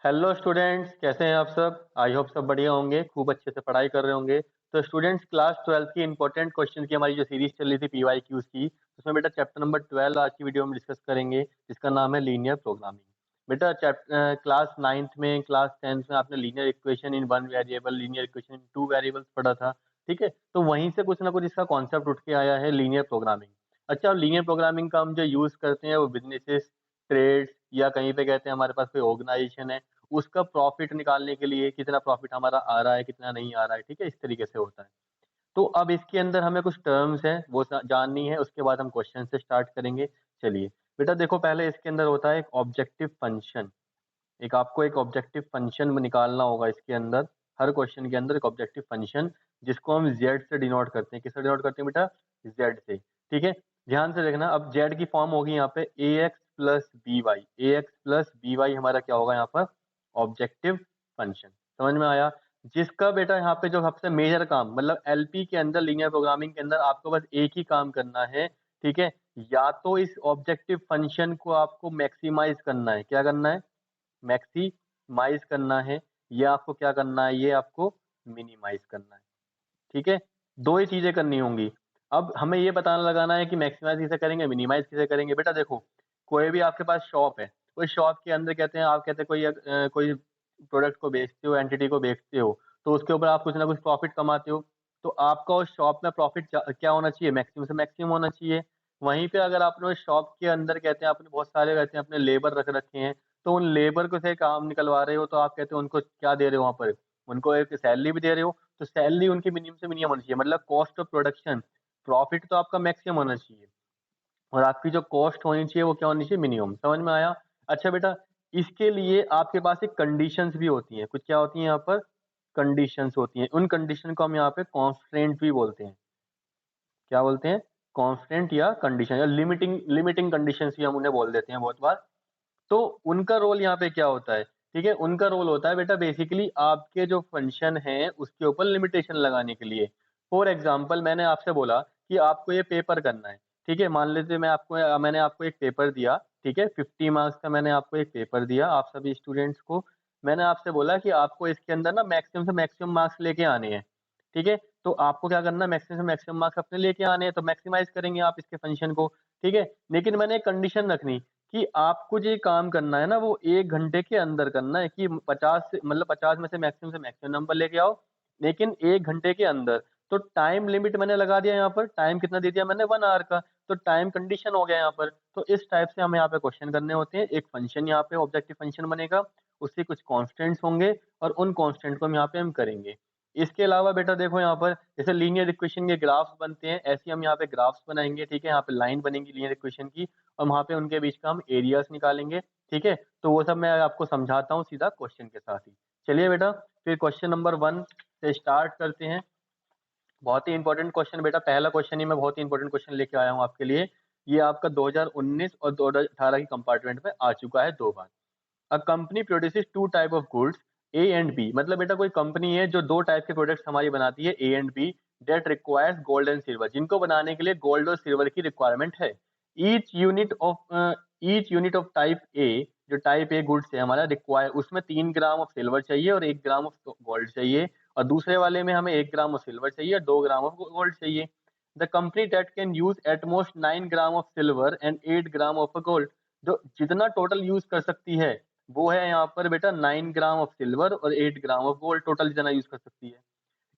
Hello students, कैसे हैं आप सब। आई होप सब बढ़िया होंगे, खूब अच्छे से पढ़ाई कर रहे होंगे। तो स्टूडेंट्स, क्लास 12 की इंपॉर्टेंट क्वेश्चन की हमारी जो सीरीज चल रही थी पीवाई क्यूज की, उसमें बेटा चैप्टर नंबर 12 आज की वीडियो में डिस्कस करेंगे, जिसका नाम है लीनियर प्रोग्रामिंग। बेटा क्लास 9th में, क्लास 10th में आपने linear equation in one variable, linear equation in two variables पढ़ा था। ठीक है, तो वहीं से कुछ ना कुछ इसका कॉन्सेप्ट उठ के आया है लीनियर प्रोग्रामिंग। अच्छा, लीनियर प्रोग्रामिंग का हम जो यूज करते हैं वो बिजनेसेस, ट्रेड्स, या कहीं पे कहते हैं हमारे पास कोई ऑर्गेनाइजेशन है, उसका प्रॉफिट निकालने के लिए कितना प्रॉफिट हमारा आ रहा है, कितना नहीं आ रहा है। ठीक है, इस तरीके से होता है। तो अब इसके अंदर हमें कुछ टर्म्स हैं वो जाननी है, उसके बाद हम क्वेश्चन से स्टार्ट करेंगे। चलिए बेटा देखो, पहले इसके अंदर होता है एक ऑब्जेक्टिव फंक्शन। एक आपको एक ऑब्जेक्टिव फंक्शन निकालना होगा इसके अंदर। हर क्वेश्चन के अंदर एक ऑब्जेक्टिव फंक्शन, जिसको हम जेड से डिनोट करते हैं। किससे डिनोट करते हैं बेटा? जेड से। ठीक है, ध्यान से देखना। अब जेड की फॉर्म होगी यहाँ पे ए एक्स प्लस बी वाई। ए एक्स प्लस बी वाई हमारा क्या होगा यहाँ पर? Objective function. समझ में आया? जिसका बेटा यहाँ पे जो सबसे मेजर काम, मतलब एलपी के अंदर, लीनियर प्रोग्रामिंग के अंदर आपको बस एक ही काम करना है। ठीक है, या तो इस ऑब्जेक्टिव फंक्शन को आपको मैक्सिमाइज करना है। क्या करना है? मैक्सिमाइज करना है। या आपको क्या करना है? ये आपको मिनिमाइज करना है। ठीक है, दो ही चीजें करनी होंगी। अब हमें ये बताना लगाना है कि मैक्सिमाइज किसे करेंगे, मिनिमाइज किसे करेंगे। बेटा देखो, कोई भी आपके पास शॉप है, उस शॉप के अंदर कहते हैं, आप कहते हैं कोई प्रोडक्ट को बेचते हो, एंटिटी को बेचते हो, तो उसके ऊपर आप कुछ ना कुछ प्रॉफिट कमाते हो। तो आपका उस शॉप में प्रॉफिट क्या होना चाहिए? मैक्सिमम से मैक्सिमम होना चाहिए। वहीं पे अगर आपने उस शॉप के अंदर कहते हैं आपने बहुत सारे कहते हैं अपने लेबर रख रखे हैं, तो उन लेबर को से काम निकलवा रहे हो, तो आप कहते हो उनको क्या दे रहे हो वहां पर? उनको एक सैलरी भी दे रहे हो। तो सैलरी उनकी मिनिमम से मिनिमम होनी चाहिए, मतलब कॉस्ट ऑफ प्रोडक्शन। प्रॉफिट तो आपका मैक्सिमम होना चाहिए, और आपकी जो कॉस्ट होनी चाहिए वो क्या होनी चाहिए? मिनिमम। समझ में आया? अच्छा बेटा, इसके लिए आपके पास एक कंडीशंस भी होती हैं। कुछ क्या होती हैं यहाँ पर? कंडीशंस होती हैं। उन कंडीशन को हम यहाँ पे कॉन्स्ट्रेंट भी बोलते हैं। क्या बोलते हैं? कॉन्स्टेंट या कंडीशन, या लिमिटिंग लिमिटिंग कंडीशंस भी हम उन्हें बोल देते हैं बहुत बार। तो उनका रोल यहाँ पे क्या होता है? ठीक है, उनका रोल होता है बेटा बेसिकली आपके जो फंक्शन है उसके ऊपर लिमिटेशन लगाने के लिए। फॉर एग्जांपल, मैंने आपसे बोला कि आपको ये पेपर करना है। ठीक है, मान लेते मैंने आपको एक पेपर दिया। ठीक है, 50 मार्क्स का मैंने आपको एक पेपर दिया, आप सभी स्टूडेंट्स को। मैंने आपसे बोला कि आपको इसके अंदर ना मैक्सिमम से मैक्सिमम मार्क्स लेके आने हैं। ठीक है, तो आपको क्या करना है? मैक्सिमम से मैक्सिमम मार्क्स अपने लेके आने हैं, तो मैक्सिमाइज करेंगे आप इसके फंक्शन को। ठीक है, लेकिन मैंने एक कंडीशन रखनी कि आपको जो ये काम करना है ना, वो 1 घंटे के अंदर करना है, कि 50 से मतलब 50 में से मैक्सिमम नंबर लेके आओ, लेकिन 1 घंटे के अंदर। तो टाइम लिमिट मैंने लगा दिया यहाँ पर। टाइम कितना दे दिया मैंने? 1 आवर का। तो टाइम कंडीशन हो गया यहाँ पर। तो इस टाइप से हमें यहाँ पे क्वेश्चन करने होते हैं। एक फंक्शन यहाँ पे ऑब्जेक्टिव फंक्शन बनेगा, उससे कुछ कॉन्स्टेंट्स होंगे, और उन कॉन्स्टेंट को हम यहाँ पे हम करेंगे। इसके अलावा बेटा देखो, यहाँ पर जैसे लीनियर इक्वेशन के ग्राफ्स बनते हैं, ऐसे हम यहाँ पे ग्राफ्स बनाएंगे। ठीक है, यहाँ पे लाइन बनेगी लीनियर इक्वेशन की, और वहाँ पे उनके बीच का हम एरियाज निकालेंगे। ठीक है, तो वो सब मैं आपको समझाता हूँ सीधा क्वेश्चन के साथ ही। चलिए बेटा, फिर क्वेश्चन नंबर 1 से स्टार्ट करते हैं। बहुत ही इंपॉर्टेंट क्वेश्चन बेटा, पहला क्वेश्चन ही मैं बहुत ही इंपॉर्टेंट क्वेश्चन लेके आया हूँ आपके लिए। ये आपका 2019 और 2018 की कंपार्टमेंट में आ चुका है 2 बार। A company produces two type of goods, A and B. मतलब बेटा कोई कंपनी है जो 2 टाइप के प्रोडक्ट्स हमारी बनाती है, A and B, that requires gold and silver, जिनको बनाने के लिए गोल्ड और सिल्वर की रिक्वायरमेंट है। Each unit of each unit of type A, जो टाइप ए गुड्स है हमारा, रिक्वायर, उसमें 3 ग्राम ऑफ सिल्वर चाहिए और 1 ग्राम ऑफ गोल्ड चाहिए। और दूसरे वाले में हमें 1 ग्राम ऑफ सिल्वर चाहिए और 2 ग्राम ऑफ गोल्ड चाहिए। The company that can use at most 9 gram of silver and 8 gram of gold, जो जितना टोटल यूज कर सकती है वो है यहाँ पर बेटा 9 ग्राम ऑफ सिल्वर और 8 ग्राम ऑफ गोल्ड, टोटल जितना यूज कर सकती है।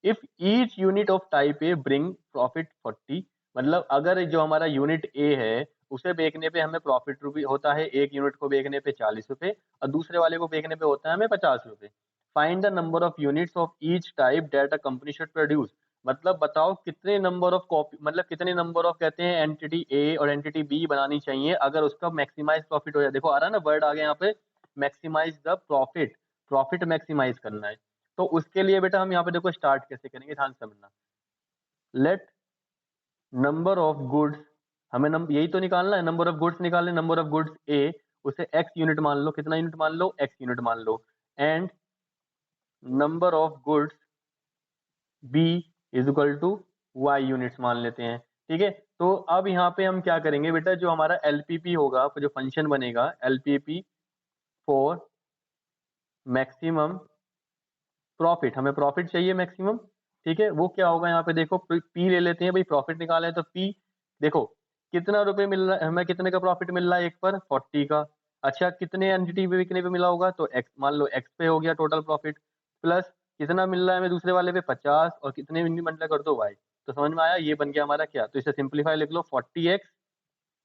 If each unit of type A bring profit 40, मतलब अगर जो हमारा यूनिट ए है उसे बेचने पे हमें प्रॉफिट रुपी होता है, एक यूनिट को बेचने पे 40 रुपए, और दूसरे वाले को बेचने पे होता है हमें 50 रुपए। Find the number of units of each type that a company should produce. मतलब बताओ कितने नंबर ऑफ कॉपी, मतलब कितने नंबर ऑफ कहते हैं एंटिटी ए और एंटिटी बी बनानी चाहिए अगर उसका मैक्सिमाइज प्रॉफिट हो जाए। देखो आ रहा है ना वर्ड आ गया यहाँ पे, maximise the profit. Profit maximise करना है। तो उसके लिए बेटा हम यहाँ पे देखो स्टार्ट कैसे करेंगे, ध्यान से समझना। लेट नंबर ऑफ गुड्स, हमें यही तो निकालना है, नंबर ऑफ गुड्स निकालने। नंबर ऑफ गुड्स ए, उसे एक्स यूनिट मान लो। कितना यूनिट मान लो? एक्स यूनिट मान लो। And number of goods B is equal to Y units मान लेते हैं। ठीक है, तो अब यहाँ पे हम क्या करेंगे बेटा, जो हमारा एलपीपी होगा, जो फंक्शन बनेगा एलपीपी फॉर मैक्सिमम प्रॉफिट, हमें प्रॉफिट चाहिए मैक्सिमम, ठीक है। वो क्या होगा यहाँ पे देखो, पी ले लेते हैं भाई, प्रॉफिट निकाले तो पी, देखो कितना रुपए मिल रहा है हमें, कितने का प्रॉफिट मिल रहा है एक पर 40 का। अच्छा कितने एंटिटी पे बिकने पे मिला होगा, तो एक्स मान लो, एक्स पे हो गया टोटल प्रॉफिट, प्लस कितना मिल रहा है हमें दूसरे वाले पे 50, और कितने मल्टीप्लाई कर दो वाई। तो समझ में आया, ये बन गया हमारा क्या, तो इसे सिंपलीफाई लिख लो 40x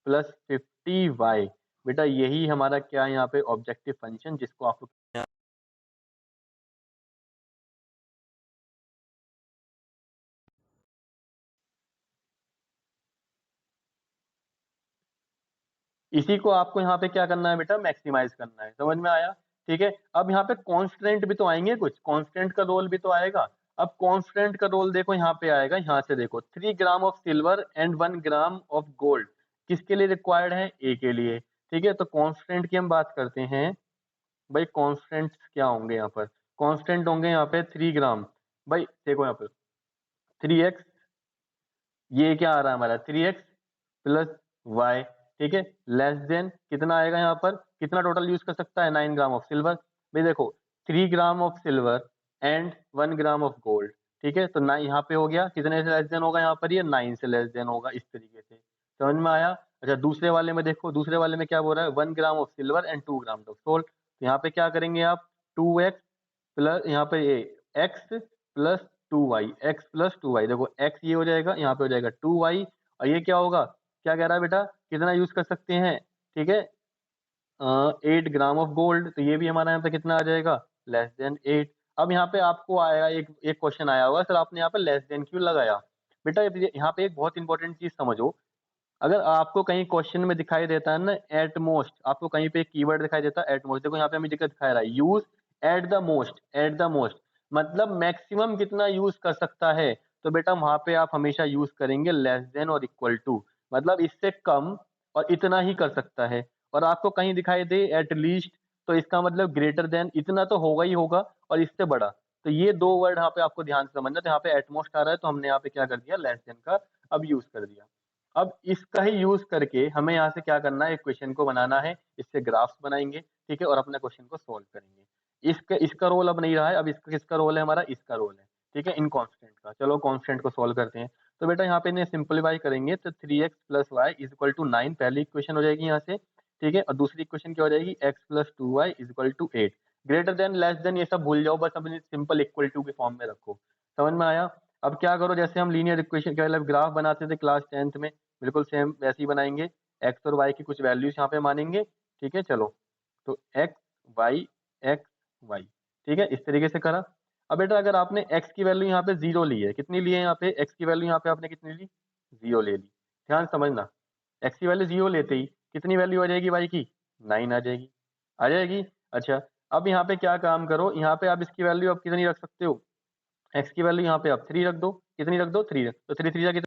प्लस 50y। बेटा यही हमारा क्या है यहाँ पे ऑब्जेक्टिव फंक्शन, जिसको आपको इसी को आपको यहाँ पे क्या करना है बेटा, मैक्सिमाइज करना है। समझ में आया, ठीक है। अब यहाँ पे कांस्टेंट भी तो आएंगे, कुछ कांस्टेंट का रोल भी तो आएगा। अब कांस्टेंट का रोल देखो यहाँ पे आएगा, यहाँ से देखो 3 gram of silver and 1 gram of gold किसके लिए रिक्वायर्ड है, ए के लिए, ठीक है। तो कांस्टेंट की हम बात करते हैं भाई, कांस्टेंट क्या होंगे यहाँ पर, कांस्टेंट होंगे यहाँ पे 3 ग्राम। भाई देखो यहाँ पे 3x, ये क्या आ रहा है हमारा 3x प्लस वाई, ठीक है, लेस देन कितना आएगा यहाँ पर, कितना टोटल यूज कर सकता है 9 ग्राम ऑफ सिल्वर। भाई देखो 3 gram of silver and 1 gram of gold, ठीक है। तो ना यहाँ पे हो गया, कितने से लेस देन होगा यहाँ पर, ये 9 से लेस देन होगा, इस तरीके से समझ में आया। अच्छा दूसरे वाले में देखो, दूसरे वाले में क्या बोल रहा है, 1 gram of silver and 2 gram of gold. तो यहाँ पे क्या करेंगे आप, 2x प्लस यहाँ पे ये x plus 2y, x plus 2y, देखो x ये हो जाएगा, यहाँ पे हो जाएगा 2y, और ये क्या होगा, क्या कह रहा है बेटा, कितना यूज कर सकते हैं, ठीक है, 8 ग्राम ऑफ गोल्ड। तो ये भी हमारा यहाँ पे कितना आ जाएगा, लेस देन 8। अब यहाँ पे आपको आया एक एक क्वेश्चन आया होगा, सर आपने यहाँ पे लेस देन क्यों लगाया। बेटा यहाँ पे एक बहुत इंपॉर्टेंट चीज समझो, अगर आपको कहीं क्वेश्चन में दिखाई देता है ना एट मोस्ट, आपको कहीं पे कीवर्ड दिखाई देता है एट मोस्ट, देखो यहाँ पे हमें दिखा रहा है use at the most, at the most मतलब मैक्सिमम कितना यूज कर सकता है। तो बेटा वहां पे आप हमेशा यूज करेंगे लेस देन और इक्वल टू, मतलब इससे कम और इतना ही कर सकता है। और आपको कहीं दिखाई दे एट लीस्ट, तो इसका मतलब ग्रेटर देन, इतना तो होगा ही होगा और इससे बड़ा। तो ये दो वर्ड यहाँ पे आपको ध्यान से समझना, तो यहाँ पे एटमोस्ट आ रहा है तो हमने यहाँ पे क्या कर दिया, लेस देन का अब यूज कर दिया। अब इसका ही यूज करके हमें यहाँ से क्या करना है, एक क्वेश्चन को बनाना है, इससे ग्राफ्स बनाएंगे, ठीक है, और अपने क्वेश्चन को सोल्व करेंगे। इसका इसका रोल अब नहीं रहा है, अब इसका किसका रोल है, हमारा इसका रोल है, ठीक है, इन कांस्टेंट का। चलो कांस्टेंट को सोल्व करते हैं। तो बेटा यहाँ पे इन्हें सिंपलीफाई करेंगे तो 3x plus Y is equal to 9 पहली इक्वेशन हो जाएगी यहाँ से, ठीक है। और दूसरी इक्वेशन क्या हो जाएगी, x plus 2y is equal to 8। Greater than less than ये सब भूल जाओ, बस अपने सिंपल इक्वल टू के फॉर्म में रखो। समझ में आया। अब क्या करो, जैसे हम लीनियर इक्वेशन के मतलब ग्राफ बनाते थे क्लास 10th में, बिल्कुल सेम वैसे ही बनाएंगे। एक्स और वाई की कुछ वैल्यूज यहाँ पे मानेंगे, ठीक है। चलो तो एक्स वाई, ठीक है, इस तरीके से करा। अब बेटा अगर आपने एक्स की वैल्यू यहाँ पे जीरो ली है, कितनी ली है यहाँ पे, एक्स की वैल्यू यहाँ पे आपने कितनी ली, जीरो ले ली। ध्यान समझना, एक्स की वैल्यू जीरो लेते ही कितनी वैल्यू आ जाएगी वाई की, 9 आ जाएगी, आ जाएगी। अच्छा अब यहाँ पे क्या काम करो, यहाँ पे आप इसकी वैल्यू आप कितनी रख सकते हो, एक्स की वैल्यू यहाँ पे आप 3 रख दो, कितनी रख दो, 3 रख, तो 3 3 जा,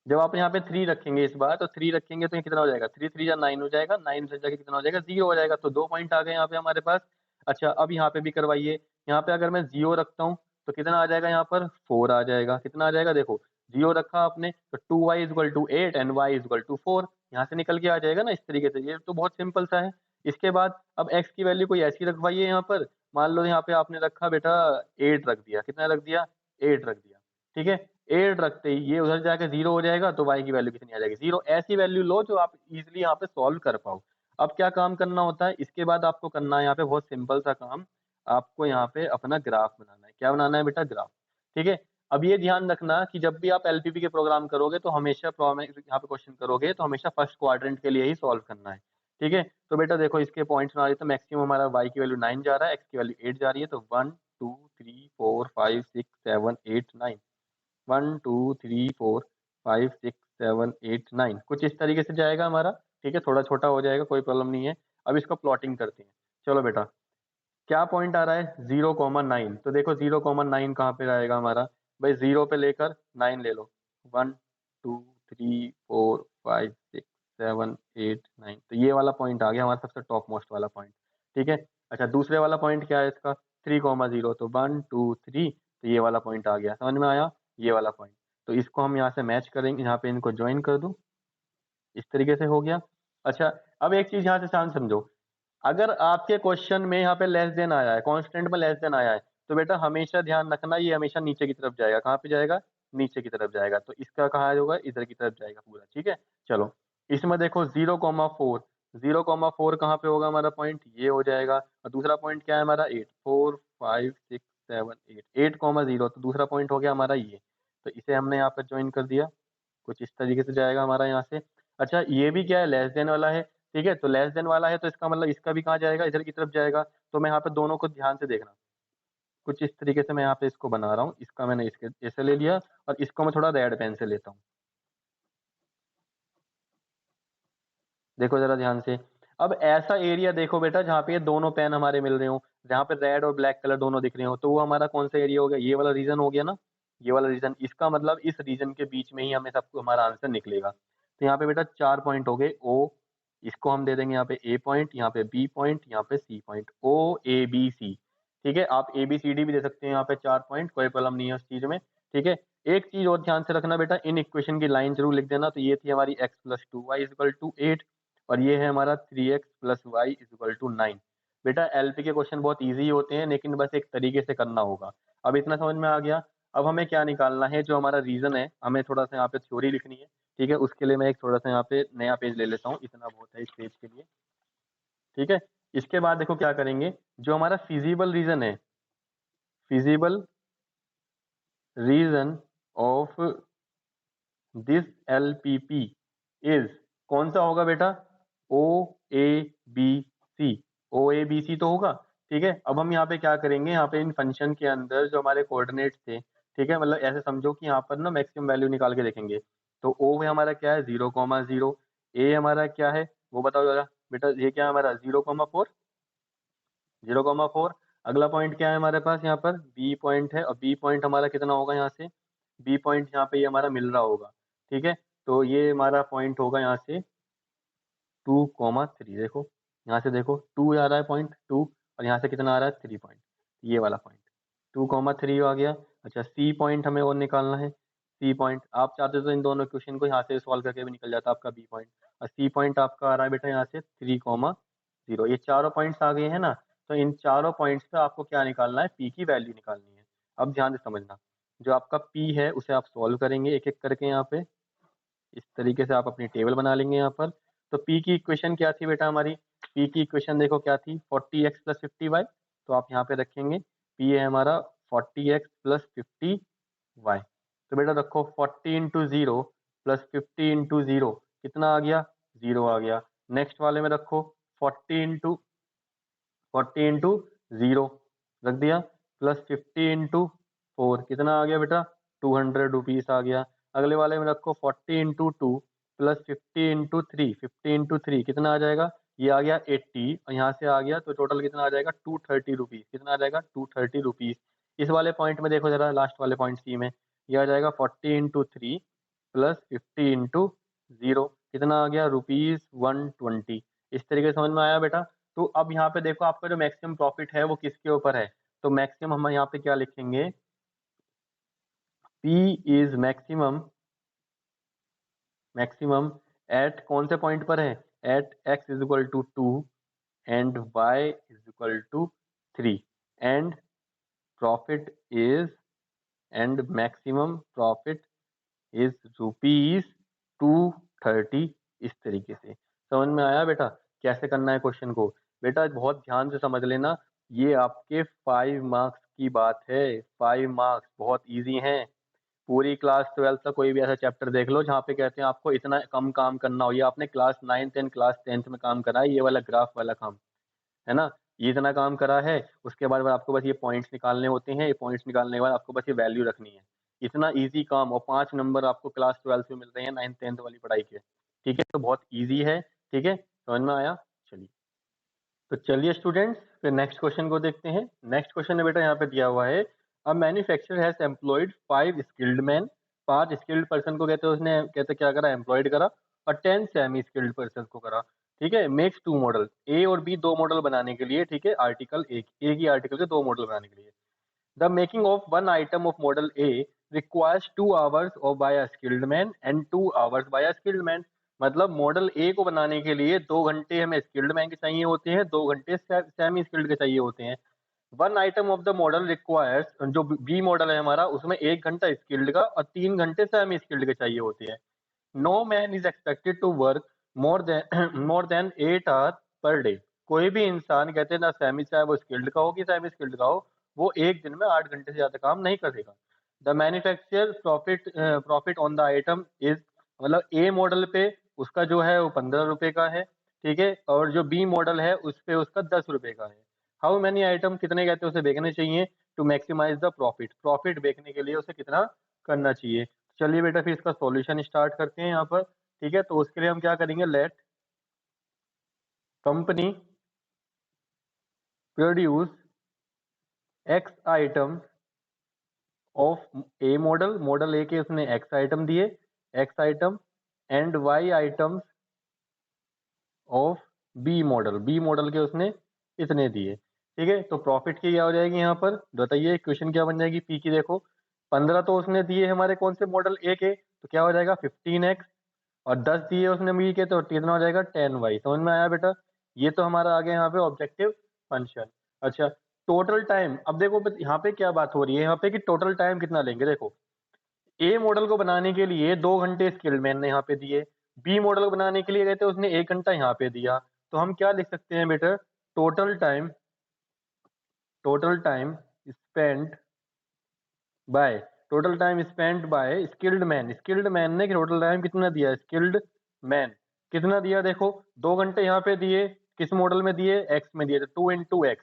जब आप यहाँ पे 3 रखेंगे इस बार, तो 3 रखेंगे तो ये कितना हो जाएगा, 3 3 जा 9 हो जाएगा, 9 से जाके कितना हो जाएगा, 0 हो जाएगा। तो 2 पॉइंट आ गए यहाँ पे हमारे पास। अच्छा अब यहाँ पे भी करवाइए, यहाँ पे अगर मैं 0 रखता हूँ तो कितना आ जाएगा, यहाँ पर 4 आ जाएगा। कितना आ जाएगा, देखो 0 रखा आपने तो 2y is equal to 8 and y is equal to 4, यहाँ से निकल के आ जाएगा ना इस तरीके से। ये तो बहुत सिंपल सा है। इसके बाद अब x की वैल्यू कोई ऐसी रखवाइए यहाँ पर, मान लो यहाँ पे आपने रखा बेटा 8 रख दिया, कितना रख दिया, 8 रख दिया, ठीक है। 8 रखते ही ये उधर जाके 0 हो जाएगा, तो y की वैल्यू कितनी आ जाएगी, 0। ऐसी वैल्यू लो जो आप इजीली यहाँ पे सॉल्व कर पाओ। अब क्या काम करना होता है, इसके बाद आपको करना है यहाँ पे बहुत सिंपल सा काम, आपको यहाँ पे अपना ग्राफ बनाना है। क्या बनाना है बेटा, ग्राफ, ठीक है। अब ये ध्यान रखना कि जब भी आप एलपीपी के प्रोग्राम करोगे तो हमेशा यहाँ पे क्वेश्चन करोगे तो हमेशा फर्स्ट क्वाड्रेंट के लिए ही सॉल्व करना है, ठीक है। तो बेटा देखो इसके पॉइंट्स बना देते हैं। मैक्सिमम हमारा y की वैल्यू 9 जा रहा है, x की वैल्यू 8 जा रही है, तो 1 2 3 4 5 6 7 8 9, 1 2 3 4 5 6 7 8 9 कुछ इस तरीके से जाएगा हमारा, ठीक है। थोड़ा छोटा हो जाएगा, कोई प्रॉब्लम नहीं है। अब इसको प्लॉटिंग करते हैं। चलो बेटा क्या पॉइंट आ रहा है, 0,9। तो देखो 0,9 कहाँ पे आएगा हमारा, भाई 0 पे लेकर 9 ले लो, 1 2 3 4 5 6 7 8 9, तो ये वाला पॉइंट आ गया हमारा सबसे टॉप मोस्ट वाला पॉइंट, ठीक है। अच्छा दूसरे वाला पॉइंट क्या है इसका, 3,0, तो 1 2 3, तो ये वाला पॉइंट आ गया, समझ में आया, ये वाला पॉइंट। तो इसको हम यहाँ से मैच करेंगे, यहाँ पे इनको ज्वाइन कर दूं, इस तरीके से हो गया। अच्छा, अब एक चीज यहाँ से शांत समझो, अगर आपके क्वेश्चन में यहाँ पे लेस देन आया है, कांस्टेंट में लेस देन आया है, तो बेटा हमेशा ध्यान रखना ये हमेशा नीचे की तरफ जाएगा। कहाँ पे जाएगा? नीचे की तरफ जाएगा। तो इसका कहाँ होगा? इधर की तरफ जाएगा पूरा। ठीक है, चलो इसमें देखो 0,4, 0,4 कहाँ पे होगा हमारा पॉइंट? ये हो जाएगा। और दूसरा पॉइंट क्या है हमारा? 8, 4, 5, 6, 7, 8, 8,0, तो दूसरा पॉइंट हो गया हमारा ये। तो इसे हमने यहाँ पर ज्वाइन कर दिया, कुछ इस तरीके से जाएगा हमारा यहाँ से। अच्छा, ये भी क्या है? लेस देन वाला है। ठीक है, तो लेस देन वाला है तो इसका मतलब इसका भी कहाँ जाएगा? इधर की तरफ जाएगा। तो मैं यहाँ पे दोनों को ध्यान से देखना, कुछ इस तरीके से मैं यहाँ पे इसको बना रहा हूँ। इसका मैंने इसके ऐसे ले लिया और इसको मैं थोड़ा रेड पेन से लेता हूँ। देखो जरा ध्यान से। अब ऐसा एरिया देखो बेटा जहाँ पे ये दोनों पेन हमारे मिल रहे हो, जहाँ पे रेड और ब्लैक कलर दोनों दिख रहे हो, तो वो हमारा कौन सा एरिया हो गया? ये वाला रीजन हो गया ना, ये वाला रीजन। इसका मतलब इस रीजन के बीच में ही हमें सबको हमारा आंसर निकलेगा। तो यहाँ पे बेटा 4 पॉइंट हो गए ओ, इसको हम दे देंगे यहाँ पे ए पॉइंट, यहाँ पे बी पॉइंट, यहाँ पे C point, O A B सी। ठीक है, आप ए बी सी डी भी दे सकते हैं यहाँ पे 4 पॉइंट, कोई प्रॉब्लम नहीं है उस चीज में। ठीक है, एक चीज और ध्यान से रखना बेटा, इन इक्वेशन की लाइन जरूर लिख देना। तो ये थी हमारी x प्लस 2y = 8 और ये है हमारा 3x प्लस y = 9। बेटा एलपी के क्वेश्चन बहुत इजी होते हैं, लेकिन बस एक तरीके से करना होगा। अब इतना समझ में आ गया। अब हमें क्या निकालना है? जो हमारा रीजन है, हमें थोड़ा सा यहाँ पे थ्योरी लिखनी है। ठीक है, उसके लिए मैं एक थोड़ा सा यहाँ पे नया पेज ले लेता हूँ, इतना बहुत है इस पेज के लिए। ठीक है, इसके बाद देखो क्या करेंगे, जो हमारा फिजिबल रीजन है, feasible region of this LPP is, कौन सा होगा बेटा? ओ A B C, O A B सी तो होगा। ठीक है, अब हम यहाँ पे क्या करेंगे, यहाँ पे इन फंक्शन के अंदर जो हमारे कोऑर्डिनेट्स थे, ठीक है, मतलब ऐसे समझो कि यहाँ पर ना मैक्सिमम वैल्यू निकाल के देखेंगे। तो ओ है हमारा क्या है? 0,0। ए हमारा क्या है वो बताओ जरा बेटा, ये क्या है हमारा? 0,4, 0,4। अगला पॉइंट क्या है हमारे पास? यहाँ पर बी पॉइंट है, और बी पॉइंट हमारा कितना होगा यहाँ से? बी पॉइंट यहाँ पे ये हमारा मिल रहा होगा। ठीक है, तो ये हमारा पॉइंट होगा यहाँ से 2,3। देखो यहाँ से, देखो 2 आ रहा है पॉइंट 2, और यहाँ से कितना आ रहा है? 3 पॉइंट, ये वाला पॉइंट 2,3 आ गया। अच्छा, सी पॉइंट हमें और निकालना है। सी पॉइंट आप चाहते तो इन दोनों क्वेश्चन को यहाँ से सॉल्व करके भी निकल जाता आपका बी पॉइंट। और सी पॉइंट आपका आ रहा है बेटा यहाँ से 3,0। ये चारों पॉइंट्स आ गए हैं ना। तो इन चारों पॉइंट्स पे आपको क्या निकालना है? पी की वैल्यू निकालनी है। अब ध्यान से समझना, जो आपका पी है उसे आप सॉल्व करेंगे एक एक करके। यहाँ पे इस तरीके से आप अपनी टेबल बना लेंगे यहाँ पर। तो पी की इक्वेशन क्या थी बेटा हमारी? पी की इक्वेशन देखो क्या थी? 40x plus 50y। तो आप यहाँ पे रखेंगे पी है हमारा 40x प्लस 50y। तो बेटा रखो 40 इंटू 0 प्लस 50 इंटू 0, कितना आ गया? 0 आ गया। नेक्स्ट वाले में रखो 40 इंटू 0 रख दिया, प्लस 50 इंटू 4, कितना आ गया बेटा? 200 रुपीज आ गया। अगले वाले में रखो 40 इंटू 2 प्लस 50 इंटू 3, 50 इंटू 3 कितना आ जाएगा? ये आ गया 80, और यहाँ से आ गया तो टोटल कितना आ जाएगा? 230 रुपीज। कितना आ जाएगा? 230 रुपीज। इस वाले पॉइंट में देखो जरा, लास्ट वाले पॉइंट सी में, ये आ जाएगा 40 इंटू 3 प्लस 50 इंटू 0, कितना आ गया? ₹120। इस तरीके से समझ में आया बेटा? तो अब यहाँ पे देखो आपका जो मैक्सिमम प्रॉफिट है वो किसके ऊपर है? तो मैक्सिमम हम यहाँ पे क्या लिखेंगे? P is maximum, maximum at कौन से पॉइंट पर है? At x = 2 and y = 3 and profit is, and maximum profit is ₹230। इस तरीके से समझ में आया बेटा कैसे करना है क्वेश्चन को? बेटा बहुत ध्यान से समझ लेना, ये आपके 5 मार्क्स की बात है। 5 मार्क्स बहुत इजी हैं। पूरी क्लास 12 का कोई भी ऐसा चैप्टर देख लो जहाँ पे कहते हैं आपको इतना कम काम करना हो, ये आपने class 9th and class 10th में काम करा है, ये वाला ग्राफ वाला काम, है ना? ये इतना काम करा है। उसके बाद आपको बस ये पॉइंट्स निकालने होते हैं, ये पॉइंट्स निकालने के बाद आपको बस ये वैल्यू रखनी है। इतना इजी काम, और 5 नंबर आपको क्लास 12 में मिल रहे हैं 9th 10th वाली पढ़ाई के। ठीक है, तो बहुत इजी है। ठीक है, समझ में आया? चलिए, तो चलिए स्टूडेंट्स फिर नेक्स्ट क्वेश्चन को देखते हैं। नेक्स्ट क्वेश्चन है बेटा यहाँ पे दिया हुआ है, a manufacturer has employed 5 skilled man. 5 skilled person को कहते हैं, उसने कहते क्या करा? एम्प्लॉयड करा। और 10 सेमी स्किल्ड पर्सन को करा। ठीक है, मेक्स 2 मॉडल, ए और बी 2 मॉडल बनाने के लिए। ठीक है, आर्टिकल एक ही आर्टिकल के 2 मॉडल बनाने के लिए। The making of one item of model A requires 2 hours of by a skilled man and 2 hours by a skilled man। मतलब मॉडल ए को बनाने के लिए 2 घंटे हमें स्किल्ड मैन के चाहिए होते हैं, 2 घंटे सेमी स्किल्ड के चाहिए होते हैं। One item of the model requires, जो बी मॉडल है हमारा, उसमें 1 घंटा स्किल्ड का और 3 घंटे सेमी स्किल्ड के चाहिए होते हैं। No man is expected to work more than more than 8 hour per day. कोई भी इंसान, कहते हैं ना, सेमी, चाहे वो स्किल्ड का हो कि सेमी स्किल्ड का हो, वो एक दिन में 8 घंटे से ज्यादा काम नहीं करेगा। The manufacture profit on the item is, मतलब ए मॉडल पे उसका जो है वो 15 रुपए का है, ठीक है, और जो बी मॉडल है उस पे उसका 10 रुपए का है। हाउ मैनी आइटम, कितने कहते हैं उसे बेचने चाहिए, to maximise the profit, profit बेचने के लिए उसे कितना करना चाहिए। चलिए बेटा फिर इसका सॉल्यूशन स्टार्ट करते हैं यहाँ पर, ठीक है। तो उसके लिए हम क्या करेंगे, let company produce X item of A model, model A के उसने एक्स आइटम दिए, X item, and Y items of B model, B model के उसने इतने दिए, ठीक है। तो प्रॉफिट की क्या हो जाएगी यहाँ पर, बताइए क्वेश्चन क्या बन जाएगी पी की। देखो 15 तो उसने दिए हमारे कौन से मॉडल ए के, तो क्या हो जाएगा 15x, और 10 दिए उसने बी के, तो कितना हो जाएगा 10y। समझ में आया बेटा, ये तो हमारा आ गया यहाँ पे ऑब्जेक्टिव फंक्शन। अच्छा, टोटल टाइम, अब देखो यहाँ पे क्या बात हो रही है यहाँ पे कि टोटल टाइम कितना लेंगे। देखो ए मॉडल को बनाने के लिए 2 घंटे स्किल्ड मैन ने यहाँ पे दिए, बी मॉडल को बनाने के लिए कहते हैं उसने 1 घंटा यहाँ पे दिया। तो हम क्या लिख सकते हैं बेटा, total time, total time spent by, total time spent by skilled man, skilled man ने टोटल टाइम कितना दिया, स्किल्ड मैन कितना दिया, देखो 2 घंटे यहाँ पे दिए, किस मॉडल में दिए, एक्स में दिए, तो 2 × x,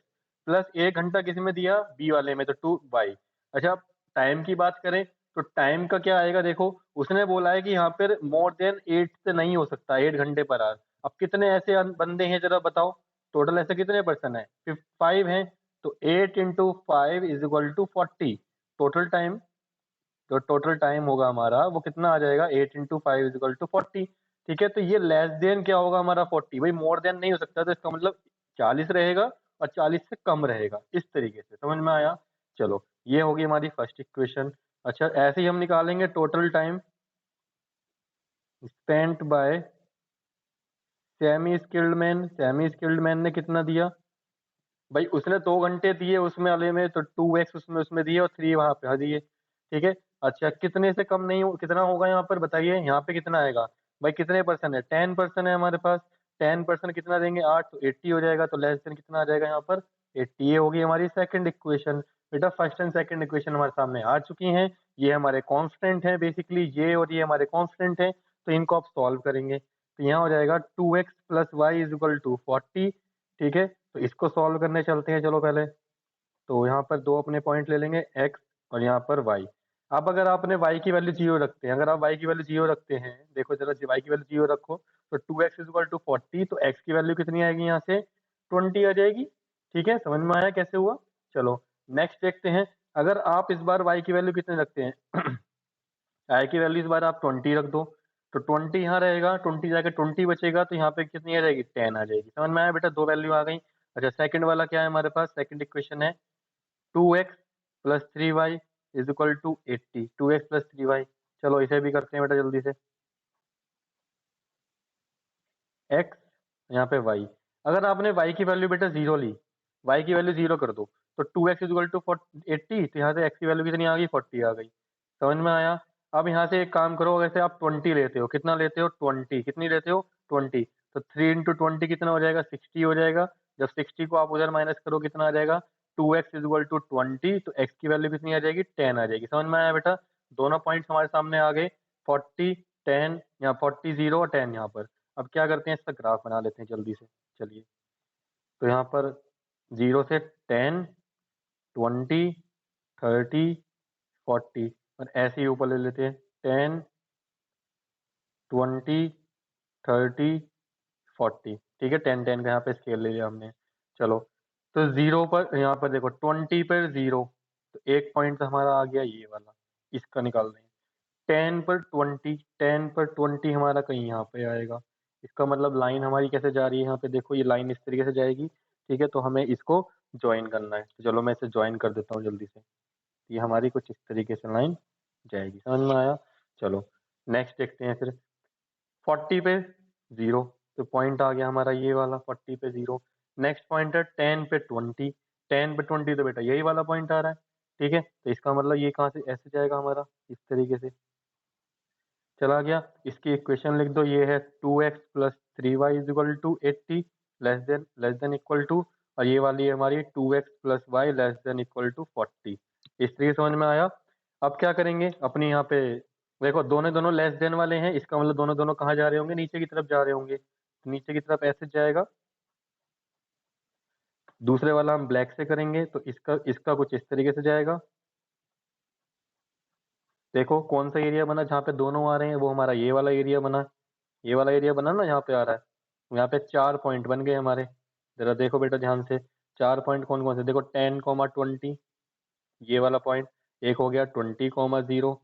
प्लस 1 घंटा किस में दिया, बी वाले में, तो 2y। अच्छा, टाइम की बात करें तो टाइम का क्या आएगा, देखो उसने बोला है कि यहाँ पर मोर देन 8 से नहीं हो सकता, 8 घंटे पर आवर। अब कितने ऐसे बंदे हैं जरा बताओ, टोटल ऐसे कितने पर्सन है, 5 हैं, तो 8 × 5 = 40। टोटल टाइम, जो टोटल टाइम होगा हमारा वो कितना आ जाएगा, 8 × 5 = 40, ठीक है। तो ये लेस देन क्या होगा हमारा 40, भाई मोर देन नहीं हो सकता, तो इसका मतलब 40 रहेगा और 40 से कम रहेगा, इस तरीके से। समझ में आया, चलो ये होगी हमारी फर्स्ट इक्वेशन। अच्छा, ऐसे ही हम निकालेंगे total time spent bye semi skilled man, semi skilled man ने कितना दिया, भाई उसने 2 घंटे दिए उसमें वाले में, तो 2x उसमें उसमें दिए और 3 वहां पे दिए, ठीक है। अच्छा, कितने से कम नहीं कितना होगा यहाँ पर बताइए, यहाँ पे कितना आएगा, भाई कितने पर्सन है, 10% है हमारे पास, 10% कितना देंगे 8, तो 80 हो जाएगा, तो लेस देन कितना आ जाएगा यहाँ पर 80। ये होगी हमारी सेकंड इक्वेशन। बेटा फर्स्ट एंड सेकंड इक्वेशन हमारे सामने आ चुकी हैं, ये हमारे कांस्टेंट है बेसिकली, ये और ये हमारे कांस्टेंट है, तो इनको आप सॉल्व करेंगे, तो यहाँ हो जाएगा 2x + y = 40, ठीक है। तो इसको सॉल्व करने चलते हैं, चलो पहले। तो यहाँ पर दो अपने पॉइंट ले लेंगे, x और यहाँ पर y। अब अगर आपने y की वैल्यू 0 रखते हैं, अगर आप y की वैल्यू 0 रखते हैं, देखो जरा y की वैल्यू 0 रखो, तो 2x = 40, तो x की वैल्यू कितनी आएगी यहाँ से 20 आ जाएगी, ठीक है। समझ में आया कैसे हुआ, चलो नेक्स्ट देखते हैं। अगर आप इस बार y की वैल्यू कितने रखते हैं आई की वैल्यू इस बार आप 20 रख दो, तो 20 यहाँ रहेगा, 20 जाके 20 बचेगा, तो यहाँ पे कितनी आ जाएगी 10 आ जाएगी। समझ में आया बेटा, दो वैल्यू आ गई। अच्छा, सेकंड वाला क्या है हमारे पास, सेकंड इक्वेशन है 2x + 3y = 80, 2x + 3y। चलो इसे भी करते हैं बेटा जल्दी से, x यहाँ पे y। अगर आपने y की वैल्यू बेटा 0 ली, y की वैल्यू 0 कर दो, तो 2x = 80, तो यहाँ से x की वैल्यू कितनी आ गई 40 आ गई। समझ में आया। अब यहाँ से एक काम करो, वैसे आप 20 लेते हो, कितना लेते हो 20, कितनी लेते हो 20, तो 3 × 20 कितना हो जाएगा 60 हो जाएगा। जब 60 को आप उधर माइनस करो कितना आ जाएगा 2x = 20, तो x की वैल्यू कितनी आ जाएगी 10 आ जाएगी। समझ में आया बेटा, दोनों पॉइंट्स हमारे सामने आ गए, 40 10, यहाँ 40 0 और 10 यहाँ पर। अब क्या करते हैं, इसका ग्राफ बना लेते हैं जल्दी से, चलिए। तो यहाँ पर 0 से 10, 20, 30, 40, और ऐसे ही ऊपर ले लेते हैं 10, 20, 30, 40, ठीक है। 10 10 का यहाँ पे स्केल ले लिया हमने, चलो। तो 0 पर, यहाँ पर देखो 20 पर 0, तो एक पॉइंट हमारा आ गया ये वाला, इसका निकाल देंगे। 10 पर 20, 10 पर 20 हमारा कहीं यहाँ पे आएगा, इसका मतलब लाइन हमारी कैसे जा रही है, यहाँ पे देखो ये लाइन इस तरीके से जाएगी, ठीक है। तो हमें इसको ज्वाइन करना है, तो चलो मैं इसे ज्वाइन कर देता हूँ जल्दी से। ये हमारी कुछ इस तरीके से लाइन जाएगी, समझ में आया। चलो नेक्स्ट देखते हैं फिर, 40 पे 0, तो पॉइंट आ गया हमारा ये वाला 40 पे 0। नेक्स्ट पॉइंट है 10 पे 20, 10 पे 20 तो बेटा यही वाला पॉइंट आ रहा है, ठीक है। तो इसका मतलब ये कहाँ से ऐसे जाएगा हमारा, इस तरीके से चला गया। इसकी इक्वेशन लिख दो, ये है 2x plus 3y is equal to 80 less than equal to, और ये वाली है हमारी 2x plus Y less than equal to 40। इस तरीके समझ में आया। अब क्या करेंगे अपनी यहाँ पे, देखो दोनों दोनों लेस देन वाले हैं, इसका मतलब दोनों दोनों कहाँ जा रहे होंगे, नीचे की तरफ जा रहे होंगे, तो नीचे की तरफ ऐसे जाएगा। दूसरे वाला हम ब्लैक से करेंगे तो इसका इसका कुछ इस तरीके से जाएगा। देखो कौन सा एरिया बना जहाँ पे दोनों आ रहे हैं, वो हमारा ये वाला एरिया बना, ये वाला एरिया बना ना, यहाँ पे आ रहा है। यहाँ पे 4 पॉइंट बन गए हमारे, जरा देखो बेटा ध्यान से। 4 पॉइंट कौन कौन से, देखो 10, 20, ये वाला पॉइंट। एक हो गया 20, 0,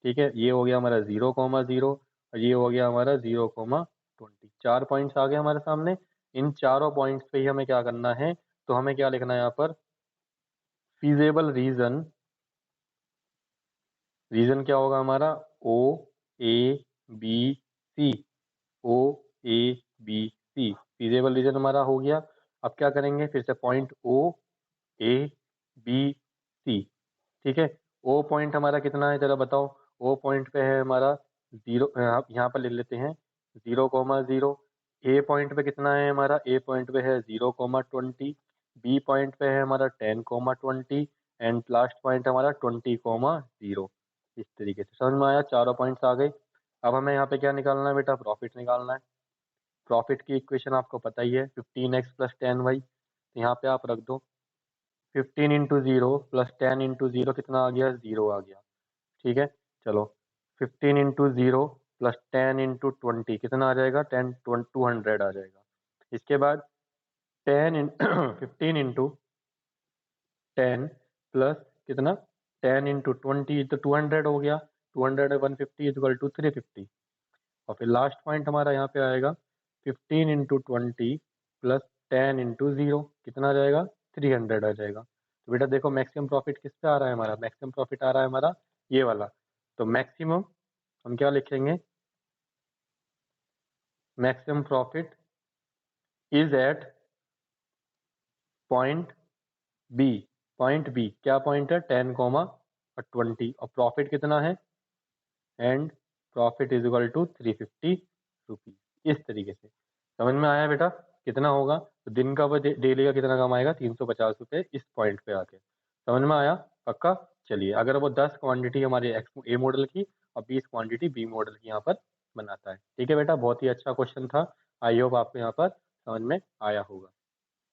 ठीक है। ये हो गया हमारा 0, 0, और ये हो गया हमारा 0, 20। 4 पॉइंट्स आ गए हमारे सामने। इन चारों पॉइंट्स पे ही हमें क्या करना है, तो हमें क्या लिखना है यहाँ पर, फीजेबल रीजन। रीजन क्या होगा हमारा, O A B C, O A B C, feasible region हमारा हो गया। अब क्या करेंगे, फिर से पॉइंट ओ ए बी सी, ठीक है। ओ पॉइंट हमारा कितना है जरा बताओ, ओ पॉइंट पे है हमारा 0, यहाँ पर ले लेते हैं 0, 0। ए पॉइंट पे कितना है हमारा, ए पॉइंट पे है 0, 20। बी पॉइंट पे है हमारा 10, 20, एंड लास्ट पॉइंट हमारा 20, 0। इस तरीके से समझ में आया, चारों पॉइंट्स आ गए। अब हमें यहाँ पे क्या निकालना है बेटा, प्रॉफिट निकालना है। प्रॉफिट की इक्वेशन आपको पता ही है, 15x प्लस 10y, तो यहाँ पे आप रख दो 15 इंटू 0 प्लस 10 इंटू 0 कितना आ गया, 0 आ गया, ठीक है। चलो 15 इंटू 0 प्लस 10 इंटू 20 कितना आ जाएगा, 200 आ जाएगा। इसके बाद 15 इंटू 10 प्लस कितना, 10 इंटू 20 तो 200 हो गया। 200 है 150 इज इक्वल टू 350। और फिर लास्ट पॉइंट हमारा यहाँ पे आएगा 15 इंटू 20 प्लस 10 इंटू 0 कितना आ जाएगा, 300 आ जाएगा। तो बेटा देखो मैक्सिमम प्रॉफिट किस पे आ रहा है हमारा, मैक्सिमम प्रॉफिट आ रहा है हमारा ये वाला। तो मैक्सिमम हम क्या लिखेंगे, maximum profit is at point B. Point B क्या पॉइंट है, 10, 20, और प्रॉफिट कितना है, and profit is equal to 350 rupees. इस तरीके से समझ में आया बेटा, कितना होगा, तो दिन का वो डेली का कितना कम आएगा, 350 रुपये इस पॉइंट पे आके। समझ में आया पक्का। चलिए अगर वो 10 क्वांटिटी हमारे ए मॉडल की और 20 क्वांटिटी बी मॉडल की यहाँ पर बनाता है, ठीक है बेटा, बहुत ही अच्छा क्वेश्चन था। आई होप आपको यहाँ पर समझ में आया होगा।